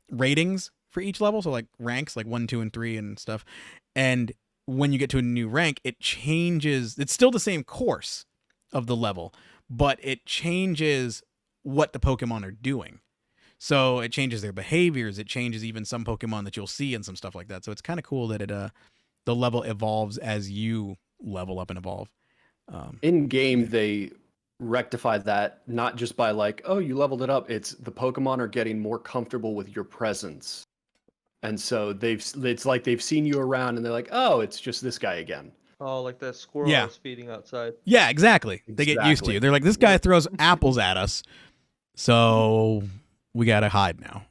ratings for each level. So like ranks, like 1, 2, and 3 and stuff. And when you get to a new rank, it changes. It's still the same course of the level, but it changes what the Pokemon are doing. So it changes their behaviors. It changes even some Pokemon that you'll see and some stuff like that. So it's kind of cool that the level evolves as you level up and evolve. In game, they rectify that not just by like, oh, you leveled it up. It's the Pokemon are getting more comfortable with your presence, and so it's like they've seen you around, and they're like, oh, it's just this guy again. Oh, like that squirrel Yeah. I was feeding outside. Yeah, exactly. They get used to Exactly. you. They're like, this guy throws apples at us, so we gotta hide now.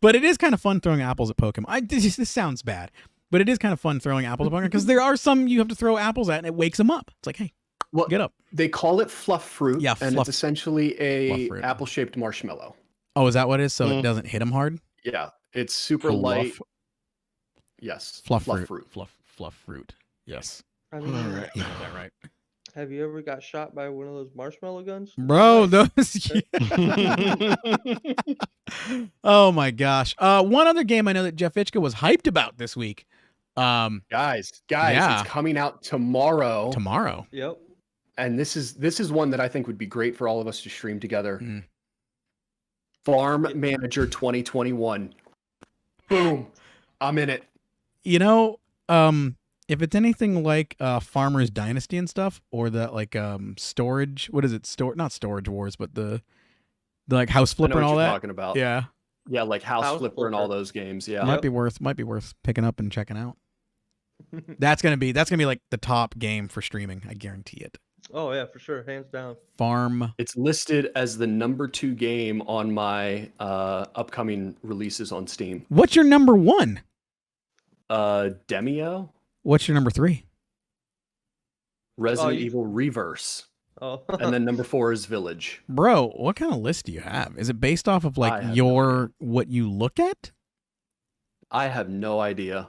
But it is kind of fun throwing apples at Pokemon. This sounds bad, but it is kind of fun throwing apples at Pokemon because there are some you have to throw apples at and it wakes them up. It's like, hey, Well, get up. they call it fluff fruit, Yeah, and fluff- it's essentially a fluff fruit. apple-shaped marshmallow. Oh, is that what it is? So it Mm. doesn't hit them hard? Yeah, it's super Fluff. light. Yes, Fluff fruit. Fluff fruit. Yes. I mean, All right. You got that right. have you ever got shot by one of those marshmallow guns? Bro, those. Oh my gosh. One other game I know that Jeff Itchka was hyped about this week. Guys, Yeah. it's coming out tomorrow. Tomorrow. Yep. And this is one that I think would be great for all of us to stream together. Mm. Farm Manager 2021. Boom. I'm in it. You know, if it's anything like Farmer's Dynasty and stuff, or the like storage, what is it? Not Storage Wars, but the like House I know Flipper and what all you're that. talking about. Yeah. Yeah, like House Flipper and all Flipper. those games. Yeah. Might be worth picking up and checking out. That's gonna be like the top game for streaming. I guarantee it. Oh yeah, for sure, hands down. Farm. It's listed as the number 2 game on my upcoming releases on Steam. What's your number 1? Demio, What's your number 3? Resident you- Evil Reverse, Oh, and then number 4 is Village. Bro, what kind of list do you have? Is it based off of I like have no idea. what you look at? I have no idea.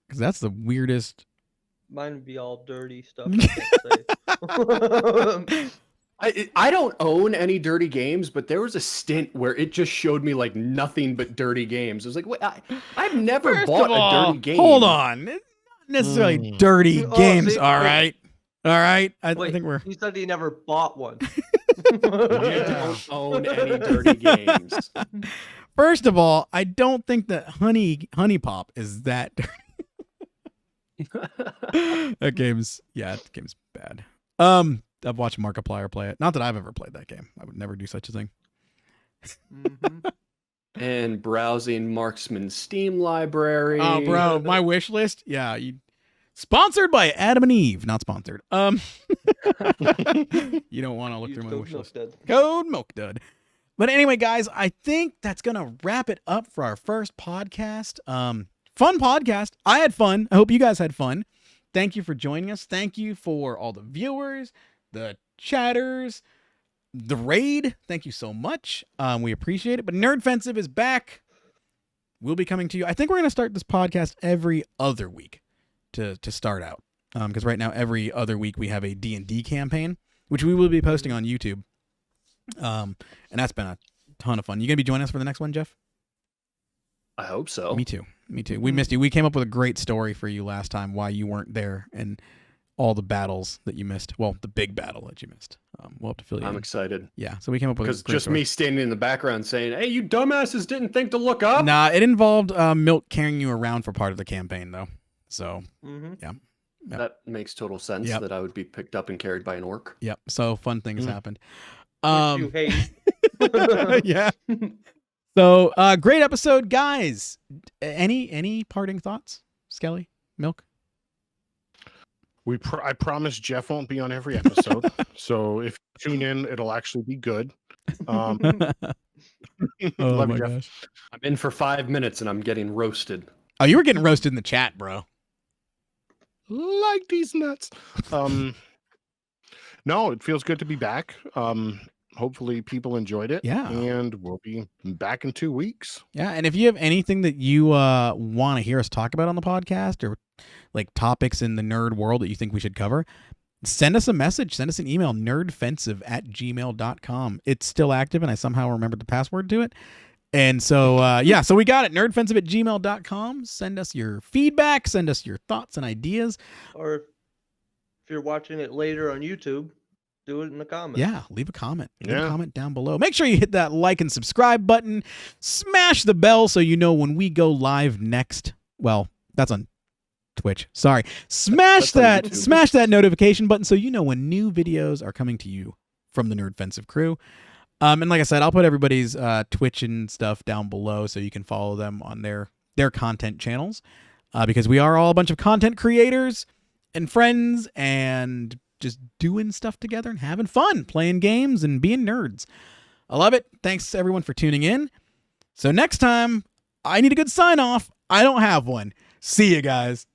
Because that's the weirdest. mine would be all dirty stuff. I can't say. I don't own any dirty games, but there was a stint where it just showed me like nothing but dirty games. I was like, wait, I've never First bought of all, a dirty game. hold on. It's not necessarily dirty Oh, games, see, all wait. right? All right? I Wait, think we're. he said he never bought one. You don't own any dirty games. First of all, I don't think that Honey Pop is that dirty. That game's bad. I've watched Markiplier play it. Not that I've ever played that game. I would never do such a thing. Mhm. And browsing Marksman's Steam library. Oh, bro, my wish list. Yeah, sponsored by Adam and Eve. Not sponsored. You don't want to look Use through my code wish list. MilkDud. Code MilkDud. But anyway, guys, I think that's gonna wrap it up for our first podcast. Fun podcast. I had fun. I hope you guys had fun. Thank you for joining us. Thank you for all the viewers, the chatters, the raid. Thank you so much. We appreciate it. But NerdFensive is back. We'll be coming to you. I think we're gonna start this podcast every other week to start out. Because right now every other week we have a D&D campaign, which we will be posting on YouTube. And that's been a ton of fun. You gonna be joining us for the next one, Jeff? I hope so. Me too. Me too. We missed you. We came up with a great story for you last time why you weren't there and all the battles that you missed. Well, the big battle that you missed. We'll have to fill you in. I'm excited. Yeah, so we came up with Because a great just story. me standing in the background saying, "Hey, you dumbasses didn't think to look up." Nah, it involved Milk carrying you around for part of the campaign, though. So, yeah. Yep. That makes total sense. Yep. That I would be picked up and carried by an orc. Yep. So fun things happened. Which you hate. Yeah. So great episode, guys. Any parting thoughts, Skelly, Milk? I promise Jeff won't be on every episode. So if you tune in, it'll actually be good. Oh Love my you, Jeff. gosh. I'm in for 5 minutes and I'm getting roasted. Oh, you were getting roasted in the chat, bro. Like these nuts. No, it feels good to be back. Hopefully people enjoyed it. Yeah. And we'll be back in 2 weeks. Yeah, and if you have anything that you want to hear us talk about on the podcast or like topics in the nerd world that you think we should cover, send us a message. Send us an email, nerdfensive@gmail.com. It's still active, and I somehow remembered the password to it. And so, yeah, so we got it, nerdfensive@gmail.com. Send us your feedback. Send us your thoughts and ideas. Or if you're watching it later on YouTube, do it in the comments. Yeah, leave a comment. Leave a comment down below. Make sure you hit that like and subscribe button. Smash the bell so you know when we go live next. Well, that's on Twitch. Sorry. Smash that notification button so you know when new videos are coming to you from the NerdFensive crew. And like I said, I'll put everybody's Twitch and stuff down below so you can follow them on their content channels. Because we are all a bunch of content creators and friends and just doing stuff together and having fun, playing games and being nerds. I love it. Thanks everyone for tuning in. So next time, I need a good sign off. I don't have one. See you guys.